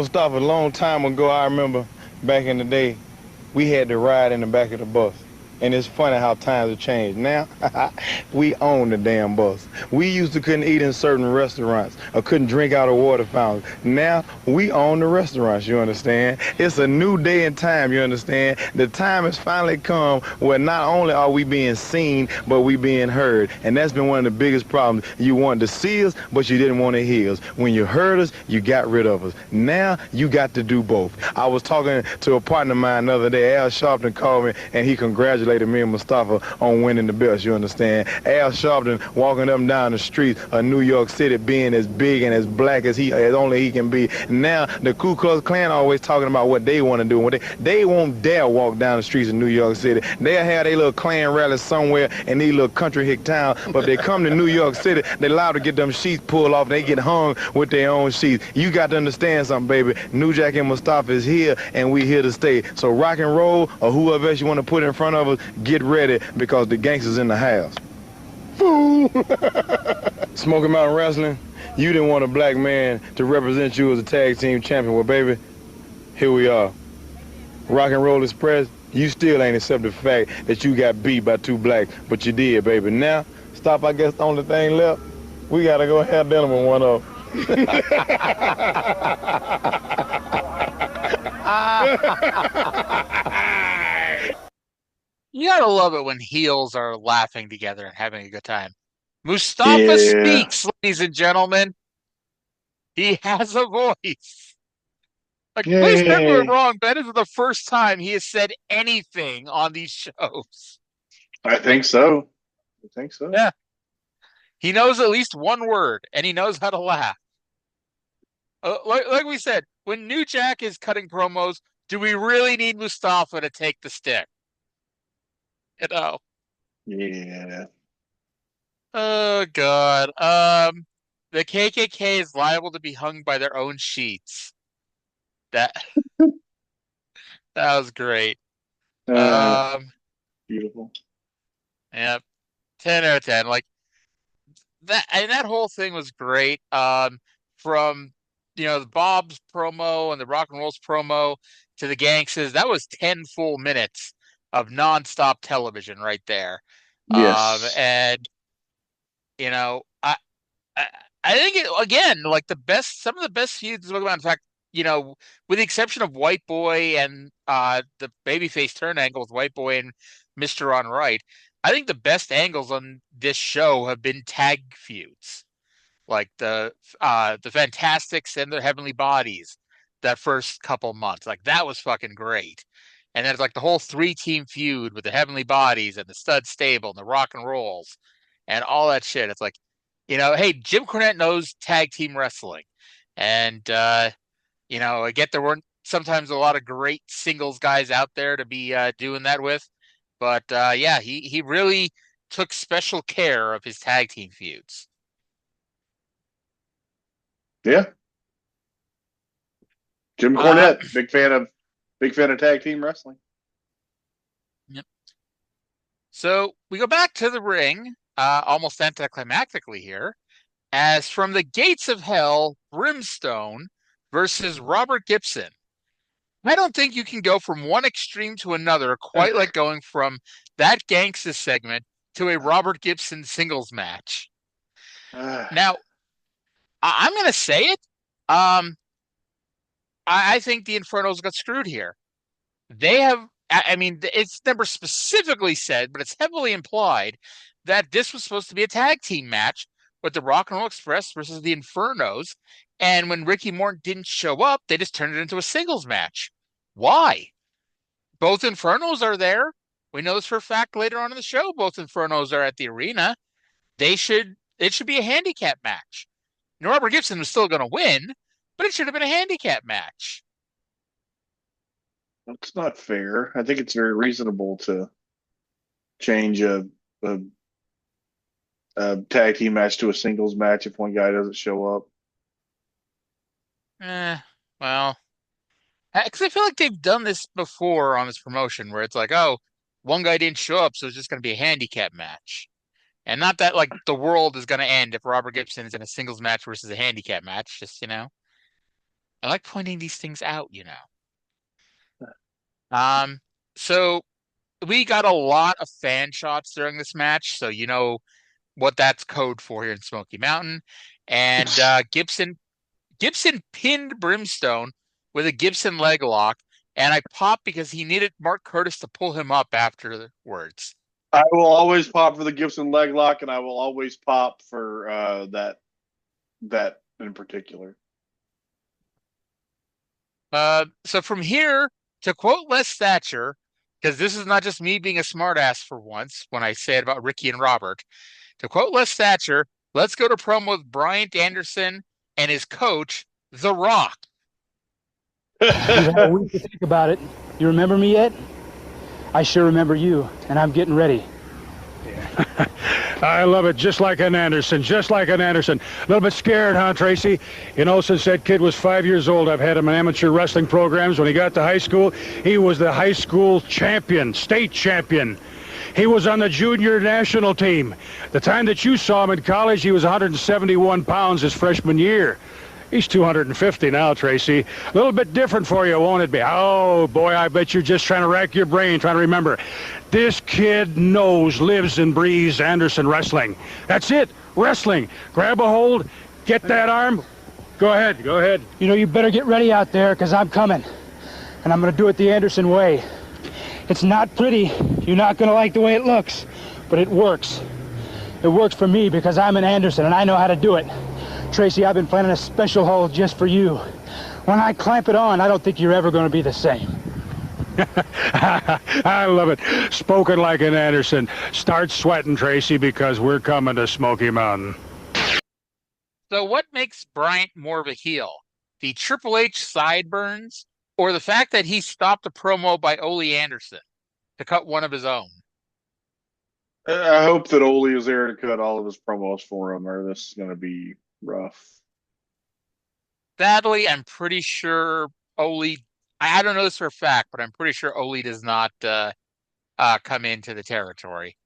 Stop a long time ago, I remember back in the day, we had to ride in the back of the bus. And it's funny how times have changed. Now, we own the damn bus. We used to couldn't eat in certain restaurants or couldn't drink out of water fountains. Now, we own the restaurants, you understand? It's a new day and time, you understand? The time has finally come where not only are we being seen, but we being heard. And that's been one of the biggest problems. You wanted to see us, but you didn't want to hear us. When you heard us, you got rid of us. Now, you got to do both. I was talking to a partner of mine the other day, Al Sharpton called me, and he congratulated congratulated me and Mustafa on winning the belts, you understand? Al Sharpton walking up and down the streets of New York City being as big and as black as only he can be. Now, the Ku Klux Klan always talking about what they want to do. They won't dare walk down the streets of New York City. They'll have their little Klan rally somewhere in these little country hick town, but if they come to New York City, they're allowed to get them sheets pulled off. They get hung with their own sheets. You got to understand something, baby. New Jack and Mustafa is here, and we here to stay. So rock and roll, or whoever else you want to put in front of us, get ready, because the Gangstas in the house. Fool! Smoky Mountain Wrestling, you didn't want a black man to represent you as a tag team champion. Well, baby, here we are. Rock and Roll Express, you still ain't accepted the fact that you got beat by 2 blacks, but you did, baby. Now, stop, I guess the only thing left. We got to go have dinner with one of them. You gotta love it when heels are laughing together and having a good time. Mustafa speaks, ladies and gentlemen. He has a voice. Like, please correct me if I'm wrong, but that is the first time he has said anything on these shows. I think so. Yeah. He knows at least one word, and he knows how to laugh. Like we said, when New Jack is cutting promos, do we really need Mustafa to take the stick? You know? Yeah. Oh, God. The KKK is liable to be hung by their own sheets. That was great. Beautiful. Yeah, 10 out of 10. Like that whole thing was great. From Bob's promo and the Rock and Rolls promo to the Gangstas, that was 10 full minutes of nonstop television right there. Yes. And I think again, like some of the best feuds. In fact, with the exception of White Boy and the babyface turn angle with White Boy and Mr. On Right, I think the best angles on this show have been tag feuds, like the Fantastics and the Heavenly Bodies. That first couple months, like that was fucking great. And then it's like the whole 3-team feud with the Heavenly Bodies and the Stud Stable and the Rock and Rolls and all that shit. It's like, hey, Jim Cornette knows tag team wrestling. And, I get there weren't sometimes a lot of great singles guys out there to be doing that with. But, yeah, he really took special care of his tag team feuds. Yeah. Jim Cornette, big fan of tag team wrestling. Yep. So we go back to the ring, almost anticlimactically here, as from the gates of hell, Brimstone versus Robert Gibson. I don't think you can go from one extreme to another quite like going from that Gangstas segment to a Robert Gibson singles match. Now, I'm going to say it. I think the Infernos got screwed here. They have, it's never specifically said, but it's heavily implied that this was supposed to be a tag team match with the Rock and Roll Express versus the Infernos. And when Ricky Morton didn't show up, they just turned it into a singles match. Why? Both Infernos are there. We know this for a fact later on in the show. Both Infernos are at the arena. It should be a handicap match. Robert Gibson was still going to win, but it should have been a handicap match. That's not fair. I think it's very reasonable to change a tag team match to a singles match if one guy doesn't show up. Well, because I feel like they've done this before on this promotion where it's like, oh, one guy didn't show up, so it's just going to be a handicap match. And not that, like, the world is going to end if Robert Gibson is in a singles match versus a handicap match. Just, I like pointing these things out, So we got a lot of fan shots during this match, so you know what that's code for here in Smoky Mountain. And Gibson pinned Brimstone with a Gibson leg lock, and I popped because he needed Mark Curtis to pull him up afterwards. I will always pop for the Gibson leg lock, and I will always pop for that in particular. So from here, to quote Les Thatcher, because this is not just me being a smartass for once when I say it about Ricky and Robert. To quote Les Thatcher, let's go to promo with Bryant Anderson and his coach, The Rock. You've had a week to think about it. You remember me yet? I sure remember you, and I'm getting ready. I love it, just like an Anderson, just like an Anderson. A little bit scared, huh, Tracy? You know, since that kid was 5 years old, I've had him in amateur wrestling programs. When he got to high school, he was the high school champion, state champion. He was on the junior national team. The time that you saw him in college, he was 171 pounds his freshman year. He's 250 now, Tracy. A little bit different for you, won't it be? Oh, boy, I bet you're just trying to rack your brain, trying to remember. This kid knows, lives, and breathes Anderson wrestling. That's it, wrestling. Grab a hold, get that arm. Go ahead, go ahead. You know, you better get ready out there, because I'm coming. And I'm going to do it the Anderson way. It's not pretty. You're not going to like the way it looks, but it works. It works for me because I'm an Anderson, and I know how to do it. Tracy, I've been planning a special hold just for you. When I clamp it on, I don't think you're ever going to be the same. I love it. Spoken like an Anderson. Start sweating, Tracy, because we're coming to Smoky Mountain. So what makes Bryant more of a heel? The Triple H sideburns or the fact that he stopped a promo by Ole Anderson to cut one of his own? I hope that Ole is there to cut all of his promos for him, or this is going to be rough. Sadly, I'm pretty sure Ole, I don't know this for a fact, but I'm pretty sure Ole does not come into the territory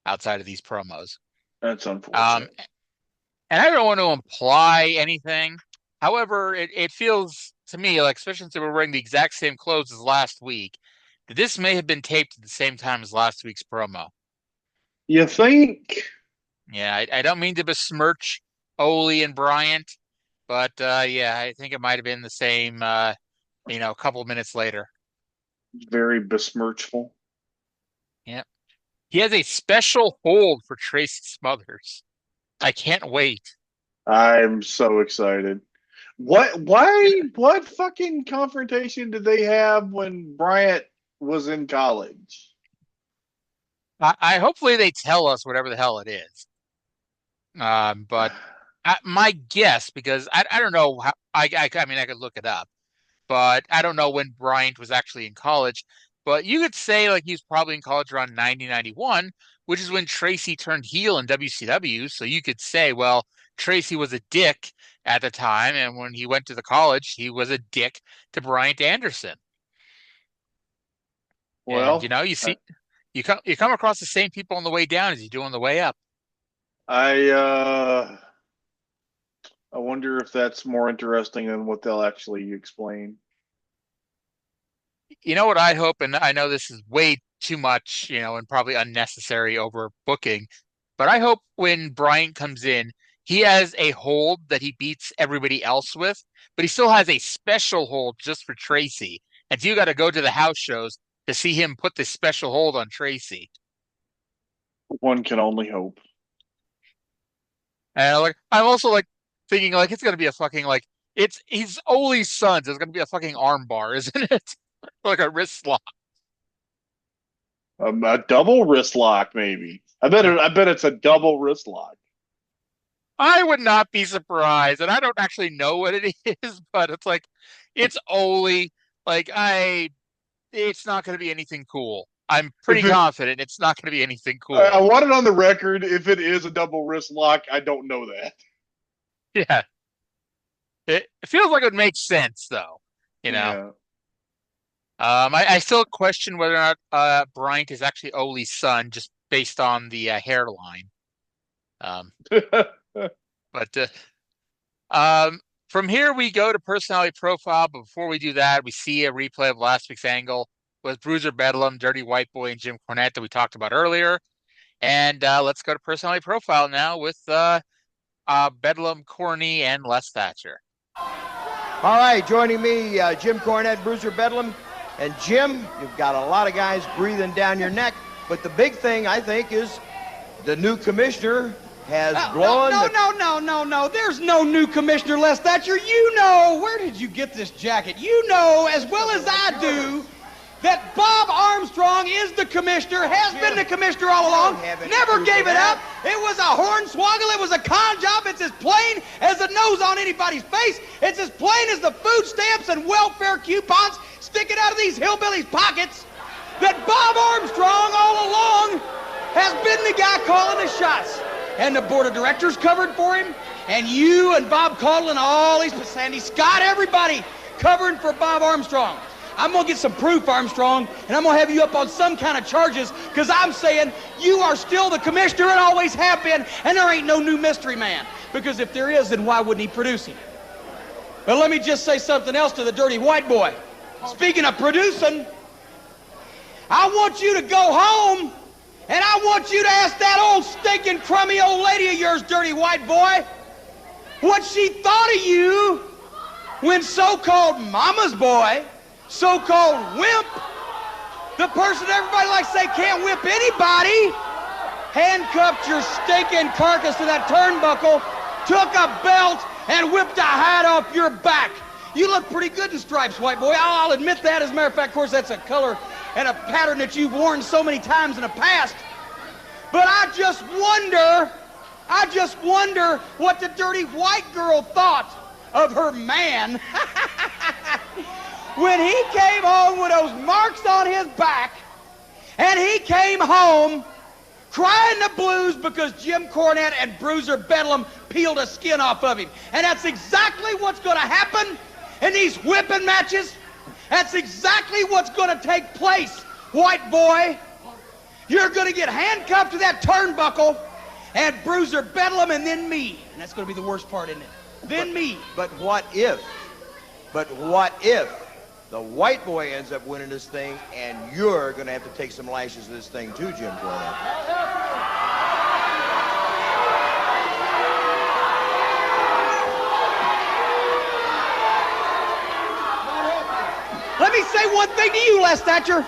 outside of these promos. That's unfortunate. And I don't want to imply anything. However, it feels to me like, especially since they were wearing the exact same clothes as last week, that this may have been taped at the same time as last week's promo. You think? Yeah, I don't mean to besmirch Ole and Bryant, but yeah, I think it might have been the same, a couple of minutes later. Very besmirchful. Yep. He has a special hold for Tracy Smothers. I can't wait. I'm so excited. What fucking confrontation did they have when Bryant was in college? I hopefully they tell us whatever the hell it is. But my guess, because I don't know how, I mean, I could look it up, but I don't know when Bryant was actually in college. But you could say like he was probably in college around 1991, which is when Tracy turned heel in WCW. So you could say, well, Tracy was a dick at the time, and when he went to the college, he was a dick to Bryant Anderson. Well, and, you see, you come across the same people on the way down as you do on the way up. I wonder if that's more interesting than what they'll actually explain. You know what I hope, and I know this is way too much, and probably unnecessary overbooking, but I hope when Bryant comes in, he has a hold that he beats everybody else with, but he still has a special hold just for Tracy. And you got to go to the house shows to see him put this special hold on Tracy. One can only hope. And I'm also thinking it's gonna be a fucking he's Ole's son, so it's gonna be a fucking arm bar, isn't it? Like a wrist lock. A double wrist lock, maybe. I bet it's a double wrist lock. I would not be surprised, and I don't actually know what it is, but it's Ole. It's not going to be anything cool. I'm pretty confident it's not going to be anything cool. I want it on the record. If it is a double wrist lock, I don't know that. Yeah. It feels like it would make sense, though. Yeah. I still question whether or not Bryant is actually Ole's son, just based on the hairline. But from here we go to personality profile. But before we do that, we see a replay of last week's angle with Bruiser Bedlam, Dirty White Boy, and Jim Cornette that we talked about earlier. And let's go to personality profile now with Bedlam, Corny, and Les Thatcher. All right, joining me, Jim Cornette, Bruiser Bedlam. And Jim, you've got a lot of guys breathing down your neck. But the big thing, I think, is the new commissioner has blown... No. There's no new commissioner, Les Thatcher. You know, where did you get this jacket? You know as well as I do that Bob Armstrong is the commissioner, has been the commissioner all along, never gave it up. It was a hornswoggle. It was a con job. It's as plain as the nose on anybody's face. It's as plain as the food stamps and welfare coupons sticking out of these hillbillies' pockets that Bob Armstrong all along has been the guy calling the shots. And the board of directors covered for him, and you and Bob Caudle and all these, Sandy Scott, everybody covering for Bob Armstrong. I'm going to get some proof, Armstrong, and I'm going to have you up on some kind of charges, because I'm saying you are still the commissioner and always have been, and there ain't no new mystery man. Because if there is, then why wouldn't he produce him? But let me just say something else to the dirty white boy. Speaking of producing, I want you to go home, and I want you to ask that old stinking crummy old lady of yours, dirty white boy, what she thought of you when so-called mama's boy, so-called wimp, the person everybody likes to say can't whip anybody, handcuffed your stinking carcass to that turnbuckle, took a belt, and whipped a hat off your back. You look pretty good in stripes, white boy. I'll admit that. As a matter of fact, of course, that's a color and a pattern that you've worn so many times in the past. But I just wonder what the dirty white girl thought of her man when he came home with those marks on his back, and he came home crying the blues because Jim Cornette and Bruiser Bedlam peeled a skin off of him. And that's exactly what's going to happen in these whipping matches. That's exactly what's going to take place, white boy. You're going to get handcuffed to that turnbuckle, and Bruiser Bedlam, and then me. And that's going to be the worst part, isn't it? Then me. But what if the white boy ends up winning this thing, and you're going to have to take some lashes of this thing too, Jim Cornette? Let me say one thing to you, Les Thatcher.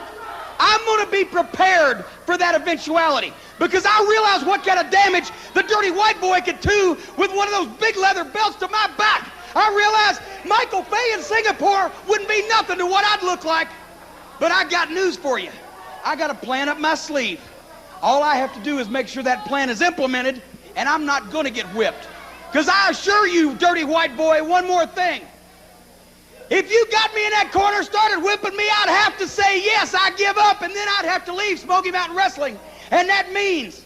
I'm going to be prepared for that eventuality, because I realize what kind of damage the dirty white boy could do with one of those big leather belts to my back. I realize Michael Fay in Singapore wouldn't be nothing to what I'd look like. But I got news for you. I got a plan up my sleeve. All I have to do is make sure that plan is implemented, and I'm not going to get whipped. Because I assure you, dirty white boy, one more thing. If you got me in that corner, started whipping me, I'd have to say, yes, I give up, and then I'd have to leave Smoky Mountain Wrestling. And that means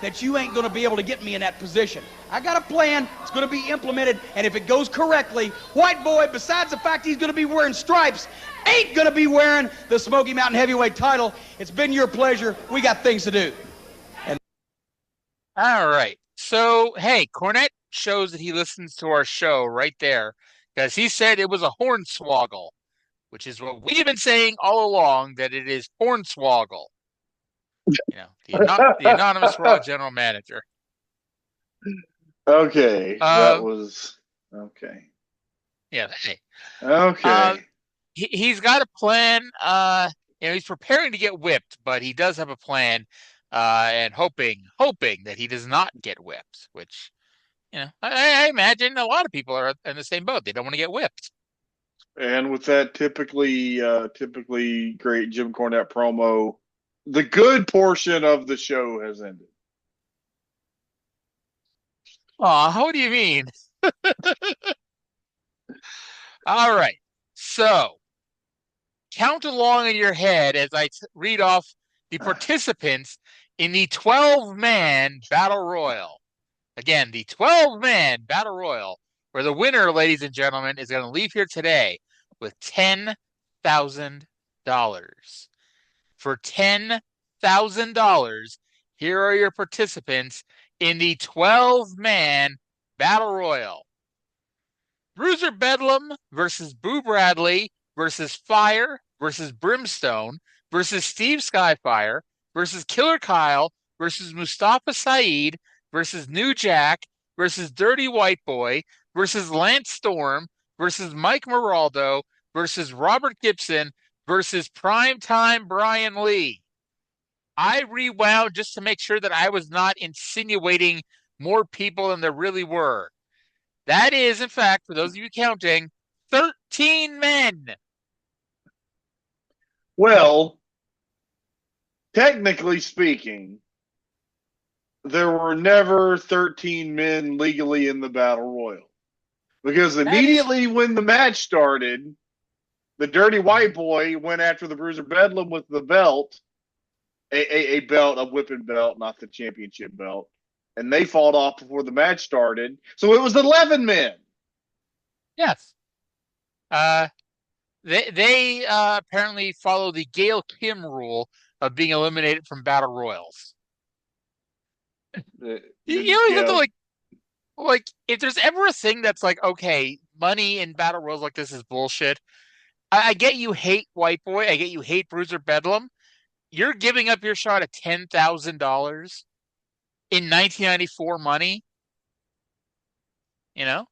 that you ain't going to be able to get me in that position. I got a plan. It's going to be implemented, and if it goes correctly, white boy, besides the fact he's going to be wearing stripes, ain't going to be wearing the Smoky Mountain Heavyweight title. It's been your pleasure. We got things to do. All right. So, hey, Cornette shows that he listens to our show right there, because he said it was a hornswoggle, which is what we've been saying all along, that it is hornswoggle. You know, the anonymous Raw general manager. Okay, that was okay. Yeah. Hey. Okay. He's got a plan. He's preparing to get whipped, but he does have a plan, and hoping that he does not get whipped. Which, I imagine a lot of people are in the same boat. They don't want to get whipped. And with that typically great Jim Cornette promo, the good portion of the show has ended. How do you mean? All right. So, count along in your head as I read off the participants in the 12-man Battle Royal. Again, the 12-man Battle Royal, where the winner, ladies and gentlemen, is going to leave here today with $10,000. For $10,000, here are your participants in the 12-man Battle Royal. Bruiser Bedlam versus Boo Bradley versus Fire versus Brimstone versus Steve Skyfire versus Killer Kyle versus Mustafa Saeed versus New Jack versus Dirty White Boy versus Lance Storm versus Mike Moraldo versus Robert Gibson versus Primetime Brian Lee. I rewound just to make sure that I was not insinuating more people than there really were. That is, in fact, for those of you counting, 13 men. Well, technically speaking, there were never 13 men legally in the Battle Royal. Because immediately when the match started, the Dirty White Boy went after the Bruiser Bedlam with the belt, a belt, a whipping belt, not the championship belt. And they fought off before the match started. So it was 11 men. Yes. They apparently follow the Gail Kim rule of being eliminated from battle royals. You always have to like if there's ever a thing that's like, okay, money in battle royals like this is bullshit. I get you hate White Boy. I get you hate Bruiser Bedlam. You're giving up your shot at $10,000 in 1994 money. You know?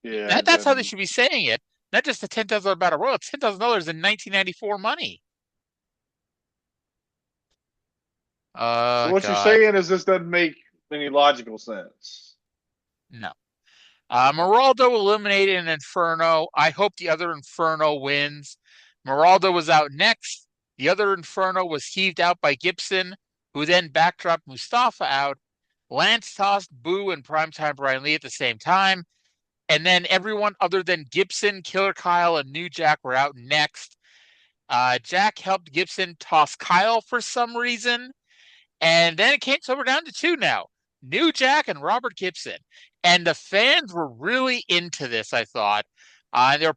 Yeah. That's how they should be saying it. Not just a $10,000 battle royal, it's $10,000 in 1994 money. So what God. you're saying is this doesn't make any logical sense. No. Moraldo eliminated an Inferno. I hope the other Inferno wins. Moraldo was out next. The other Inferno was heaved out by Gibson, who then backdropped Mustafa out. Lance tossed Boo and Primetime Brian Lee at the same time. And then everyone other than Gibson, Killer Kyle, and New Jack were out next. Jack helped Gibson toss Kyle for some reason. And then it came, so we're down to two now. New Jack and Robert Gibson. And the fans were really into this, I thought. They were.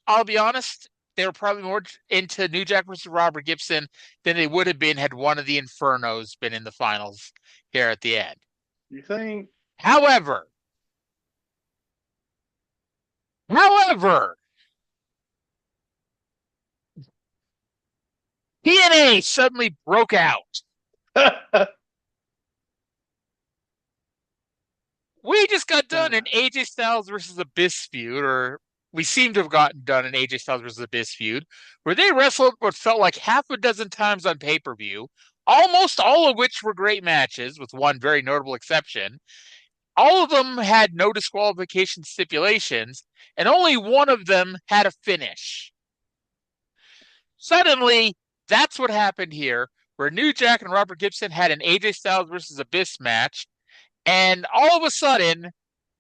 I'll be honest, they were probably more into New Jack versus Robert Gibson than they would have been had one of the Infernos been in the finals here at the end. You think? However, TNA suddenly broke out. We just got done in AJ Styles versus Abyss feud, or we seem to have gotten done in AJ Styles versus Abyss feud, where they wrestled what felt like half a dozen times on pay-per-view, almost all of which were great matches, with one very notable exception. All of them had no disqualification stipulations, and only one of them had a finish. Suddenly, that's what happened here, where New Jack and Robert Gibson had an AJ Styles versus Abyss match, and all of a sudden,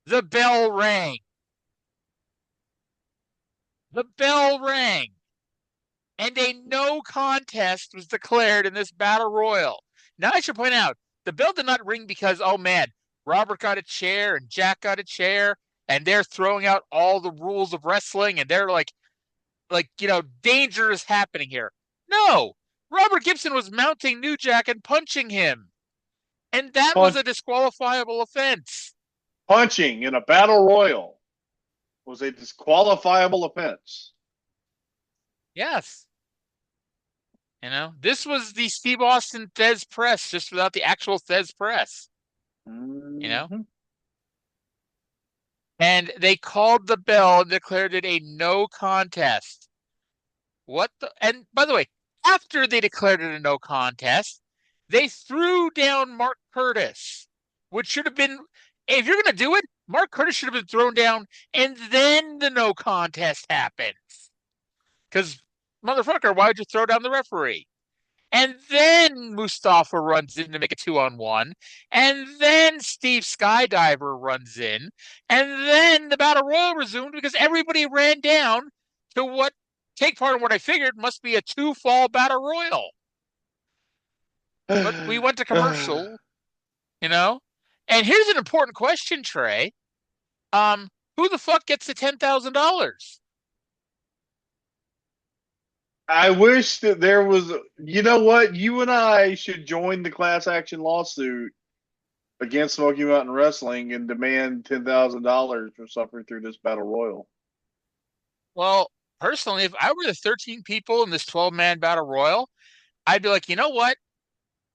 the bell rang. The bell rang. And a no contest was declared in this battle royal. Now, I should point out, the bell did not ring because, oh man, Robert got a chair and Jack got a chair, and they're throwing out all the rules of wrestling, and they're like, danger is happening here. No, Robert Gibson was mounting New Jack and punching him. And that was a disqualifiable offense. Punching in a battle royal was a disqualifiable offense. Yes. This was the Steve Austin Thez press, just without the actual Thez press. Mm-hmm. And they called the bell and declared it a no contest. And by the way, after they declared it a no contest, they threw down Mark Curtis, which should have been, if you're going to do it, Mark Curtis should have been thrown down, and then the no contest happens. Because, motherfucker, why would you throw down the referee? And then Mustafa runs in to make a 2-on-1. And then Steve Skydiver runs in. And then the Battle Royal resumed because everybody ran down to take part in what I figured must be a 2-fall Battle Royal. But we went to commercial, And here's an important question, Trae. Who the fuck gets the $10,000? I wish that there was, you know what? You and I should join the class action lawsuit against Smoky Mountain Wrestling and demand $10,000 for suffering through this battle royal. Well, personally, if I were the 13 people in this 12-man battle royal, I'd be like, you know what?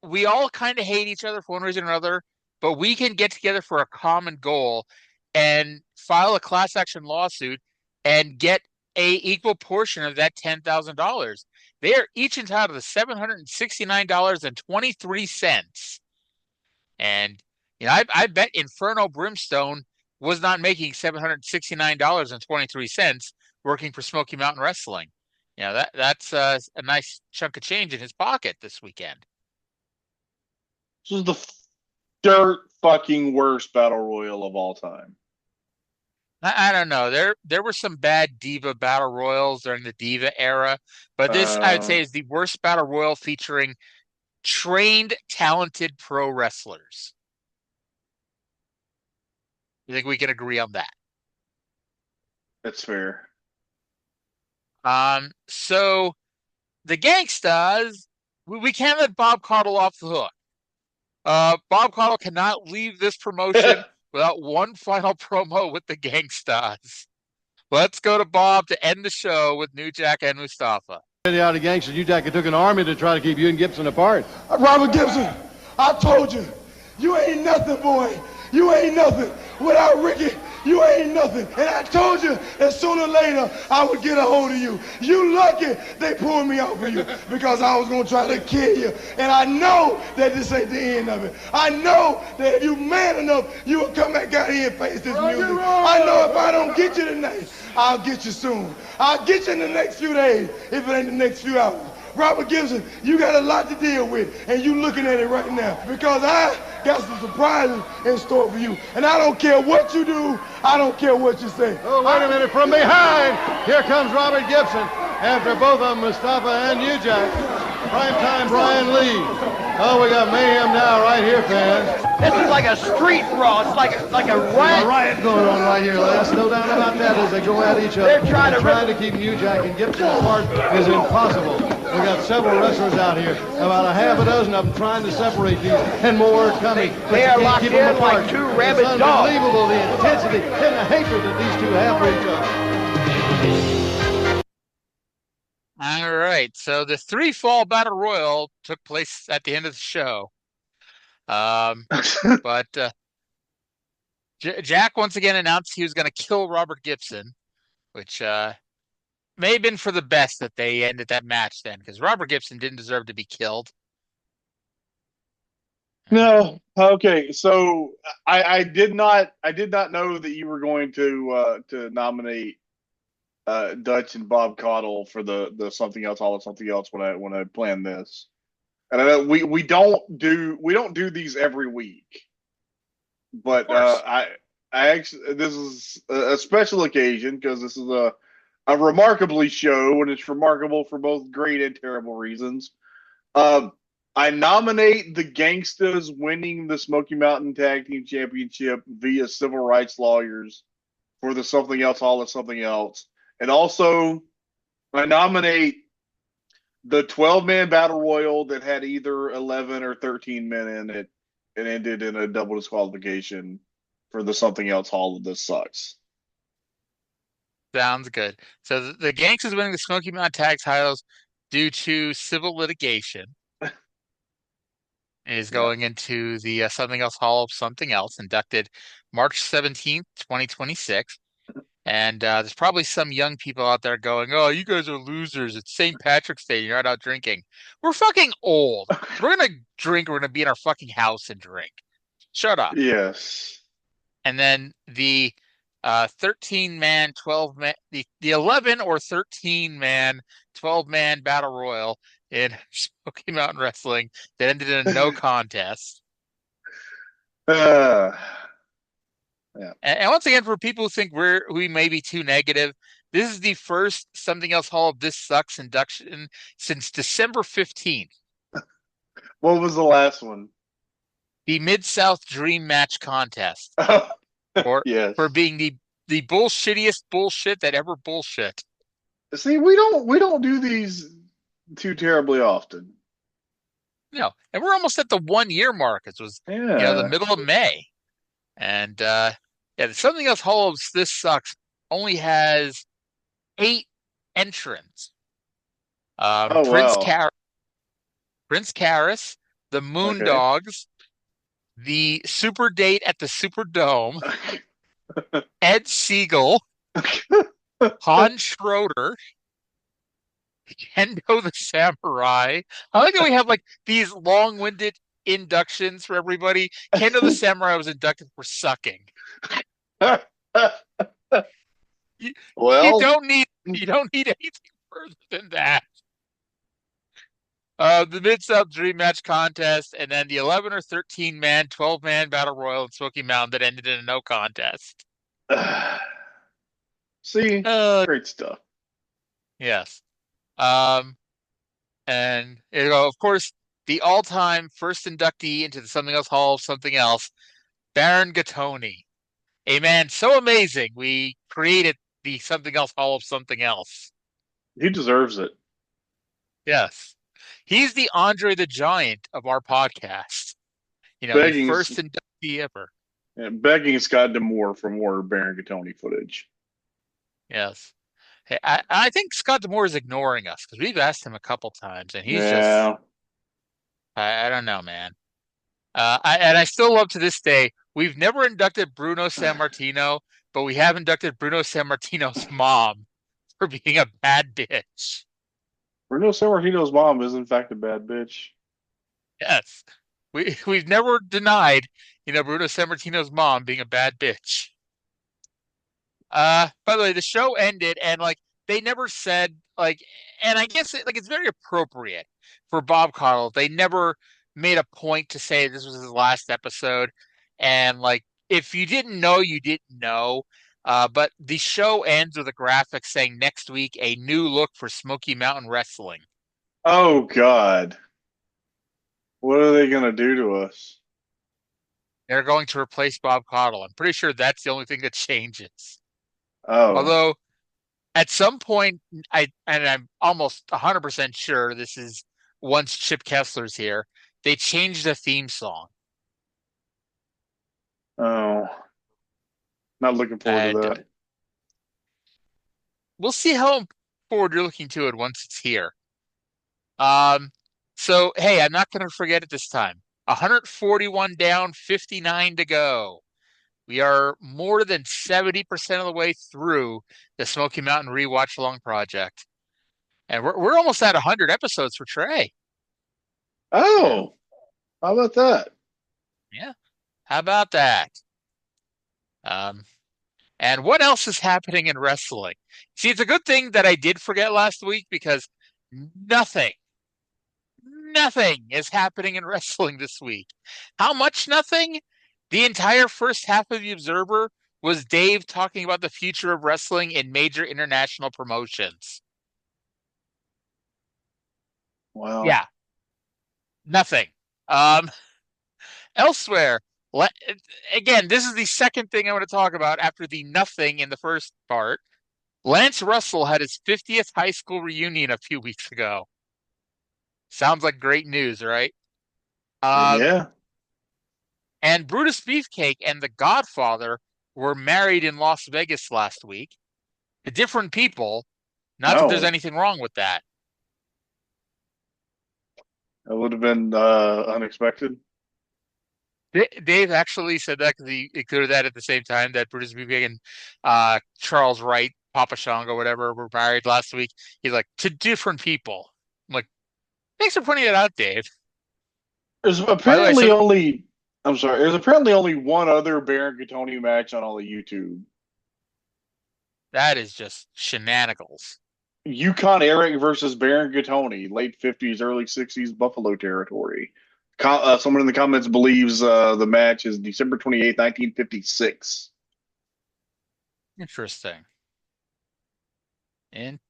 We all kind of hate each other for one reason or another, but we can get together for a common goal and file a class action lawsuit and get a equal portion of that $10,000. They are each entitled to $769.23. And I bet Inferno Brimstone was not making $769.23 working for Smoky Mountain Wrestling. That's a nice chunk of change in his pocket this weekend. This was the dirt fucking worst battle royal of all time. I don't know. There were some bad Diva battle royals during the Diva era, but this I would say is the worst battle royal featuring trained, talented pro wrestlers. You think we can agree on that? That's fair. So the Gangstas, we can't let Bob Caudle off the hook. Bob Caudle cannot leave this promotion without one final promo with the Gangstas. Let's go to Bob to end the show with New Jack and Mustafa. Out of Gangstas, New Jack took an army to try to keep you and Gibson apart. Robert Gibson, I told you, you ain't nothing, boy. You ain't nothing. Without Ricky, you ain't nothing. And I told you that sooner or later I would get a hold of you. You lucky they pulled me off of you because I was going to try to kill you. And I know that this ain't the end of it. I know that if you man enough, you will come back out here and face this music. I know if I don't get you tonight, I'll get you soon. I'll get you in the next few days if it ain't the next few hours. Robert Gibson, you got a lot to deal with, and you looking at it right now because I got some surprises in store for you. And I don't care what you do, I don't care what you say. Oh, wait a minute, from behind, here comes Robert Gibson after both of them, Mustafa and New Jack. Primetime Brian Lee. Oh, we got mayhem now right here, fans. This is like a street brawl. It's like a riot. A riot going on right here, Les. No doubt about that as they go at each other. They're trying to keep New Jack and Gibson apart is impossible. We got several wrestlers out here, about a half a dozen of them trying to separate these, and more are coming. They are locked in like two rabid dogs. It's unbelievable, the intensity and the hatred that these two have for each other. All right, so the three-fall battle royal took place at the end of the show. But Jack once again announced he was going to kill Robert Gibson, which may have been for the best that they ended that match then, because Robert Gibson didn't deserve to be killed. No. Okay. So I did not know that you were going to nominate Dutch and Bob Caudle for the something else, all of something else when I planned this. And I know we don't do these every week. But I actually, this is a special occasion because this is a remarkably show, and it's remarkable for both great and terrible reasons. I nominate the Gangstas winning the Smoky Mountain Tag Team Championship via civil rights lawyers for the something else, all of something else. And also, I nominate the 12-man battle royal that had either 11 or 13 men in it and ended in a double disqualification for the something else, all of this sucks. Sounds good. So the Gangstas winning the Smoky Mountain Tag titles due to civil litigation is going into the Something Else Hall of Something Else, inducted March 17th, 2026. And there's probably some young people out there going, oh, you guys are losers. It's St. Patrick's Day. You're not out drinking. We're fucking old. We're going to drink. We're going to be in our fucking house and drink. Shut up. Yes. And then the 13-man, 12-man, the 11 or 13-man, 12-man battle royal in Smoky Mountain Wrestling that ended in a no contest. Yeah. And once again, for people who think we may be too negative, this is the first Something Else Hall of This Sucks induction since December 15th. What was the last one? The Mid-South Dream Match Contest. Yes. For being the bullshittiest bullshit that ever bullshit. See, we don't do these too terribly often. No, and we're almost at the 1 year mark. It was the middle of May. And the Something Else Hall of This Sucks only has 8 entrants. Prince Karras, the Moondogs, the Super Date at the Superdome, Ed Siegel, Han Schroeder, Kendo the Samurai. I like that we have like these long-winded inductions for everybody. Kendo the Samurai was inducted for sucking. You don't need anything further than that. The Mid-South Dream Match contest, and then the 11 or 13 man, 12-man battle royal in Smoky Mountain that ended in a no contest. See, great stuff. Yes. And of course, the all-time first inductee into the Something Else Hall of Something Else, Baron Gattoni, a man so amazing we created the Something Else Hall of Something Else. He deserves it. Yes. He's the Andre the Giant of our podcast. Begging the first inductee ever. And begging Scott D'Amore for more Baron Gattoni footage. Yes. Hey, I think Scott D'Amore is ignoring us because we've asked him a couple times, and he's just. I don't know, man. I still love to this day. We've never inducted Bruno Sammartino, but we have inducted Bruno Sammartino's mom for being a bad bitch. Bruno Sammartino's mom is in fact a bad bitch. Yes. We've never denied, Bruno Sammartino's mom being a bad bitch. By the way, the show ended and they never said and I guess it's very appropriate for Bob Caudle. They never made a point to say this was his last episode, and if you didn't know, you didn't know. But the show ends with a graphic saying next week a new look for Smoky Mountain Wrestling. Oh God. What are they going to do to us? They're going to replace Bob Caudle. I'm pretty sure that's the only thing that changes. Oh. Although, at some point, I'm almost 100% sure this is once Chip Kessler's here, they changed the theme song. Oh. Not looking forward to that. We'll see how forward you're looking to it once it's here. So, hey, I'm not going to forget it this time. 141 down, 59 to go. We are more than 70% of the way through the Smoky Mountain Rewatch Along project. And we're almost at 100 episodes for Trae. Oh, how about that? Yeah, how about that? And what else is happening in wrestling? See, it's a good thing that I did forget last week because nothing is happening in wrestling this week. How much nothing? The entire first half of The Observer was Dave talking about the future of wrestling in major international promotions. Wow. Yeah. Nothing. Elsewhere, again, this is the second thing I want to talk about after the nothing in the first part. Lance Russell had his 50th high school reunion a few weeks ago. Sounds like great news, right? Yeah. And Brutus Beefcake and The Godfather were married in Las Vegas last week. To different people. Not that there's anything wrong with that. That would have been unexpected. Dave actually said that because he included that at the same time that Brutus Beefcake and Charles Wright, Papa Shango, whatever, were married last week. He's like, to different people. I'm like, thanks for pointing it out, Dave. There's apparently there's apparently only one other Baron Gattoni match on all of YouTube. That is just shenanigans. Yukon Eric versus Baron Gattoni, late 50s, early 60s Buffalo territory. Someone in the comments believes the match is December 28th, 1956. Interesting. Let's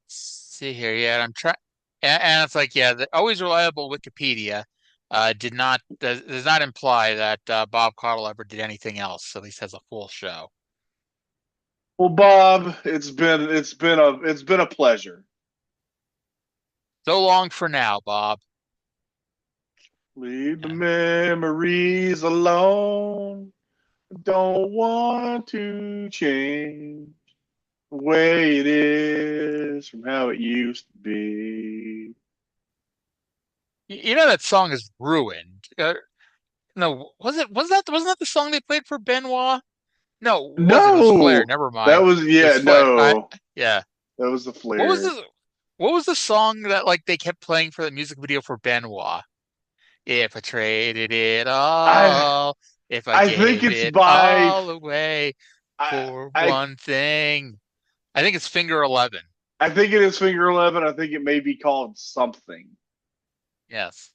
see here. Yeah, I'm trying, and it's like, yeah, the always reliable Wikipedia does not imply that Bob Caudle ever did anything else. At least has a full show. Well, Bob, it's been a pleasure. So long for now, Bob. Leave the memories alone. Don't want to change the way it is from how it used to be. You know that song is ruined. No, wasn't that the song they played for Benoit? No, it was Flair. Never mind. That was yeah. That was the Flair. What was the song that they kept playing for the music video for Benoit? If I traded it all, if I gave think it's it by all away. for I one thing. I think it's finger 11. I think it is finger 11. I think it may be called something. Yes.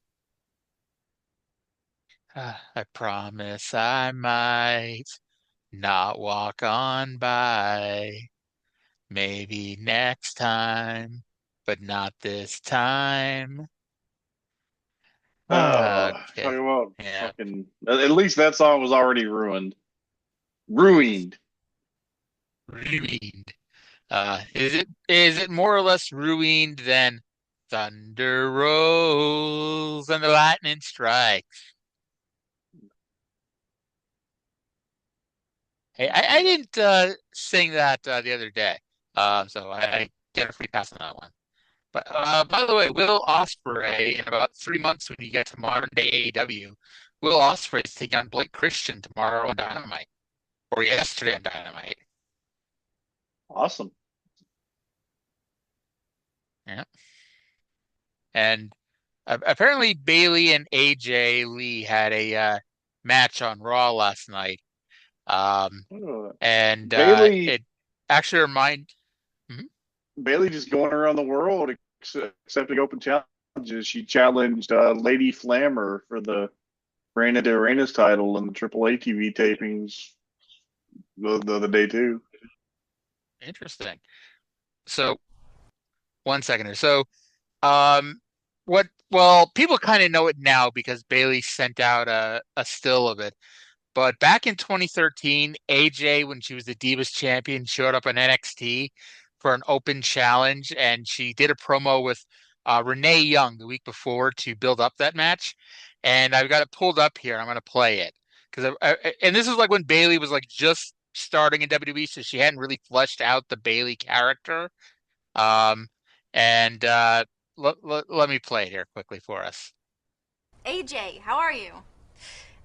I promise I might not walk on by. Maybe next time, but not this time. Talking Okay. about Yeah. fucking. At least that song was already ruined. Ruined. Ruined. Is it more or less ruined than thunder rolls and the lightning strikes? Hey, I didn't sing that the other day, so I get a free pass on that one. But by the way, Will Ospreay in about 3 months when you get to modern day AEW, Will Ospreay is taking on Blake Christian tomorrow on Dynamite or yesterday on Dynamite. Awesome. Yeah, and apparently Bailey and AJ Lee had a match on Raw last night, um, and Bailey it actually remind. Hmm? Bailey just going around the world accepting open challenges. She challenged Lady Flammer for the Reina de Reinas title in the AAA TV tapings the other day too. Interesting. So 1 second here. So Um, well, people kind of know it now because Bailey sent out a still of it. But back in 2013, AJ, when she was the Divas champion, showed up on NXT for an open challenge, and she did a promo with Renee Young the week before to build up that match. And I've got it pulled up here. I'm going to play it because, and this is like when Bailey was like just starting in WWE, so she hadn't really fleshed out the Bailey character. Um, and let me play it here quickly for us. AJ, how are you?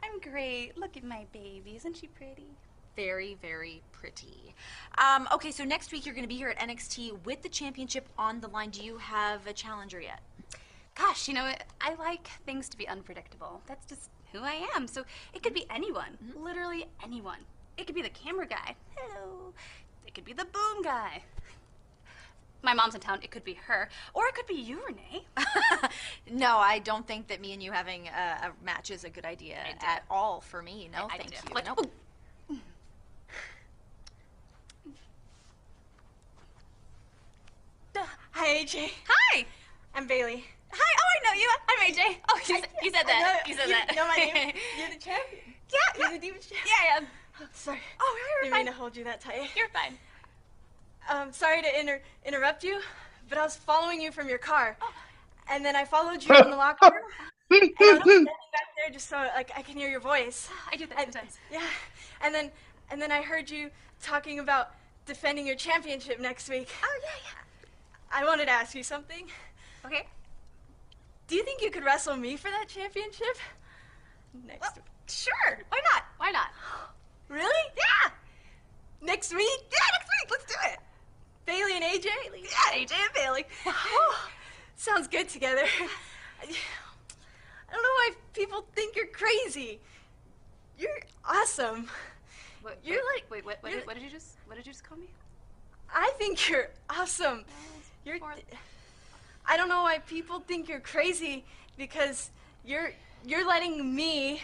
I'm great. Look at my baby. Isn't she pretty? Very, very pretty. Okay, so next week you're going to be here at NXT with the championship on the line. Do you have a challenger yet? Gosh, you know, I like things to be unpredictable. That's just who I am. So it could be anyone, literally anyone. It could be the camera guy. Hello. It could be the boom guy. My mom's in town. It could be her. Or it could be you, Renee. No, I don't think that me and you having a match is a good idea at all for me. No, thank you. Like, Nope. Hi, AJ. Hi. I'm Bailey. Hi. Oh, I know you. I'm AJ. Oh, you said that. You said that. You know my name? You're the champion. Yeah. You're the Divas champion. Yeah, I am. Oh, sorry. Oh, you're Didn't mean fine. to hold you that tight. You're fine. Sorry to interrupt you, but I was following you from your car. And then I followed you in the locker room. And I was standing back there just so like I can hear your voice. I do that sometimes. Yeah. And then I heard you talking about defending your championship next week. Oh, yeah. I wanted to ask you something. Okay. Do you think you could wrestle me for that championship? Next week. Sure. Why not? Why not? Really? Yeah. Next week? Yeah, next week. Let's do it. Bailey and AJ? Yeah, AJ and Bailey. Sounds good together. I don't know why people think you're crazy. You're awesome. You're like, wait, what did you just call me? I think you're awesome. You're. I don't know why people think you're crazy because you're letting me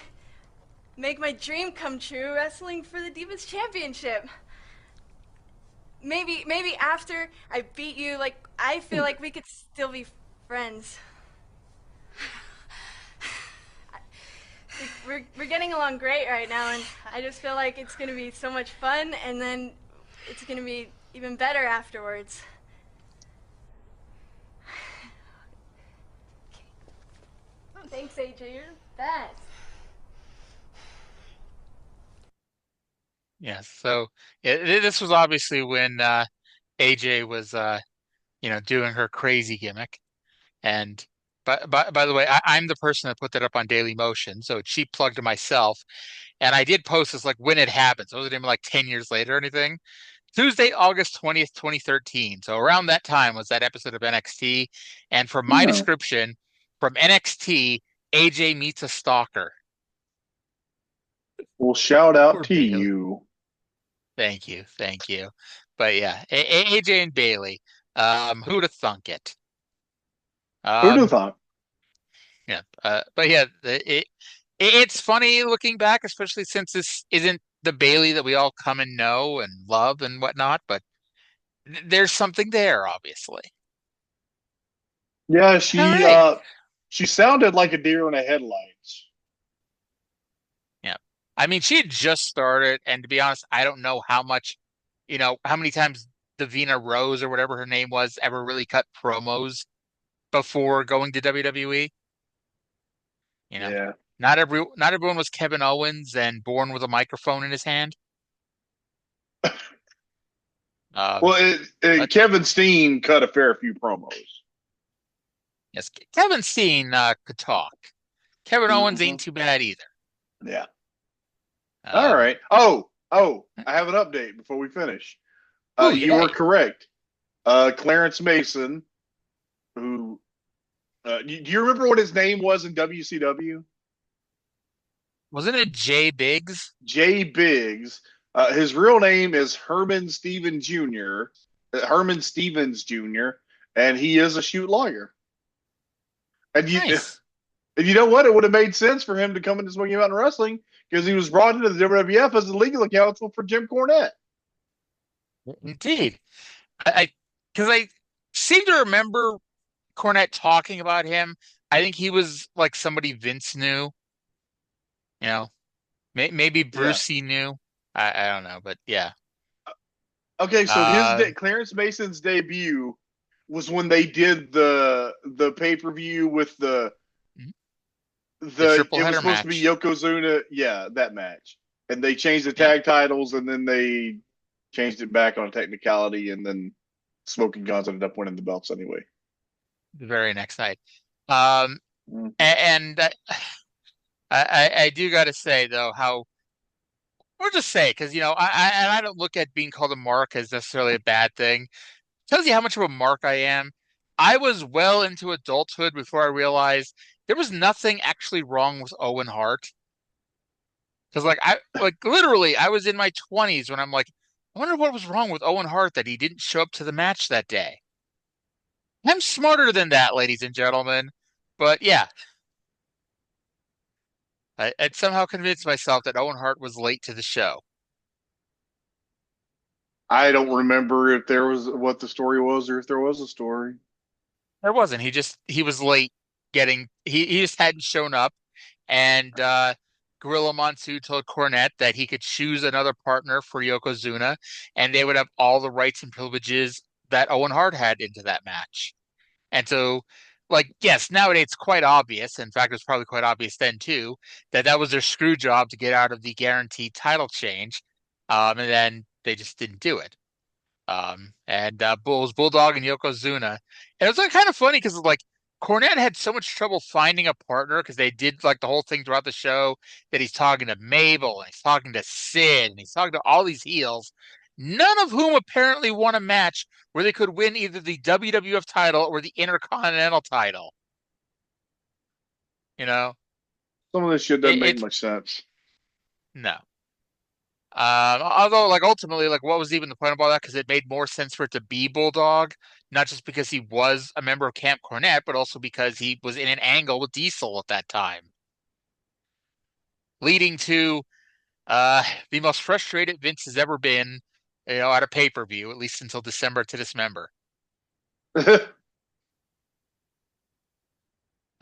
make my dream come true, wrestling for the Divas Championship. Maybe after I beat you, like I feel like we could still be friends. We're getting along great right now, and I just feel like it's gonna be so much fun, and then it's gonna be even better afterwards. Thanks, AJ. You're the best. Yes. So this was obviously when AJ was doing her crazy gimmick. And by the way, I'm the person that put that up on Daily Motion, so it's cheap plug to myself. And I did post this like when it happened. So it wasn't even like 10 years later or anything. Tuesday, August 20th, 2013. So around that time was that episode of NXT. And from my description, from NXT, AJ meets a stalker. Well, shout out to you. Thank you, thank you. But yeah, AJ and Bailey. Who'd have thunk it? Who'd have Um, thought? yeah. But yeah, it's funny looking back, especially since this isn't the Bailey that we all come and know and love and whatnot. But there's something there, obviously. Yeah, All right. she sounded like a deer in the headlights. Yeah. I mean, she had just started, and to be honest, I don't know how much, how many times Davina Rose or whatever her name was ever really cut promos before going to WWE. You know, Yeah. not everyone was Kevin Owens and born with a microphone in his hand. Um, Well, but Kevin Steen cut a fair few promos. yes, Kevin Steen could talk. Kevin Owens Hmm. ain't too bad either. Yeah. All Um, right. Oh, I have an update before we finish. ooh, You were yay. correct. Clarence Mason, who do you remember what his name was in WCW? Wasn't it Jay Biggs? Jay Biggs. His real name is Herman Stevens Jr. Herman Stevens Jr. And he is a shoot lawyer. And you Nice. and you know what? It would have made sense for him to come into Smoky Mountain Wrestling because he was brought into the WWF as the legal counsel for Jim Cornette. Indeed. Because I seem to remember Cornette talking about him. I think he was like somebody Vince knew, you know, maybe Yeah. Brucey knew. I don't know, but yeah. Okay, so Uh, Clarence Mason's debut was when they did the pay per view with the the triple it was header supposed to be match. Yokozuna, yeah, that match, and they changed the Yeah, tag titles, and then they changed it back on a technicality, and then Smoking Guns ended up winning the belts anyway. the very next night. Um, Mhm. and I do got to say though how or just say because I don't look at being called a mark as necessarily a bad thing. Tells you how much of a mark I am. I was well into adulthood before I realized there was nothing actually wrong with Owen Hart. Because like literally I was in my 20s when I'm like, I wonder what was wrong with Owen Hart that he didn't show up to the match that day. I'm smarter than that, ladies and gentlemen. But yeah, I'd somehow convinced myself that Owen Hart was late to the show. I don't remember if there was what the story was or if there was a story. There wasn't. He was late getting he just hadn't shown up and Gorilla Monsoon told Cornette that he could choose another partner for Yokozuna and they would have all the rights and privileges that Owen Hart had into that match. And so, like, yes, nowadays it's quite obvious. In fact, it was probably quite obvious then too that that was their screw job to get out of the guaranteed title change, and then they just didn't do it. And Bulls, Bulldog, and Yokozuna, and it was like kind of funny because like Cornette had so much trouble finding a partner because they did like the whole thing throughout the show that he's talking to Mabel and he's talking to Sid and he's talking to all these heels, none of whom apparently won a match where they could win either the WWF title or the Intercontinental title. You know, Some of this shit doesn't make it's much sense. no. Although, like ultimately, like what was even the point of all that? Because it made more sense for it to be Bulldog, not just because he was a member of Camp Cornette, but also because he was in an angle with Diesel at that time, leading to uh the most frustrated Vince has ever been, at a pay-per-view, at least until December to Dismember.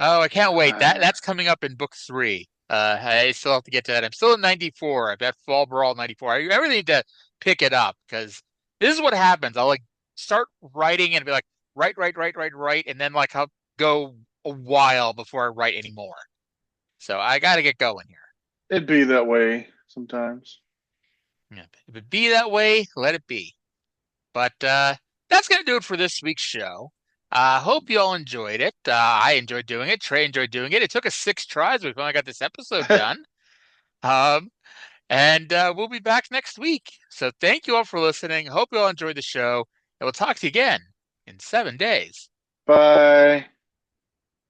Oh, I can't wait. That's coming up in book 3. I still have to get to that. I'm still in 94. I've got Fall Brawl 94. I really need to pick it up because this is what happens. I'll like start writing and be like, write, and then like I'll go a while before I write anymore. So I got to get going here. It'd be that way sometimes. Yeah. If it be that way, let it be. But that's gonna do it for this week's show. Hope you all enjoyed it. I enjoyed doing it. Trey enjoyed doing it. It took us 6 tries. We finally got this episode done. Um, and we'll be back next week. So thank you all for listening. Hope you all enjoyed the show. And we'll talk to you again in 7 days. Bye.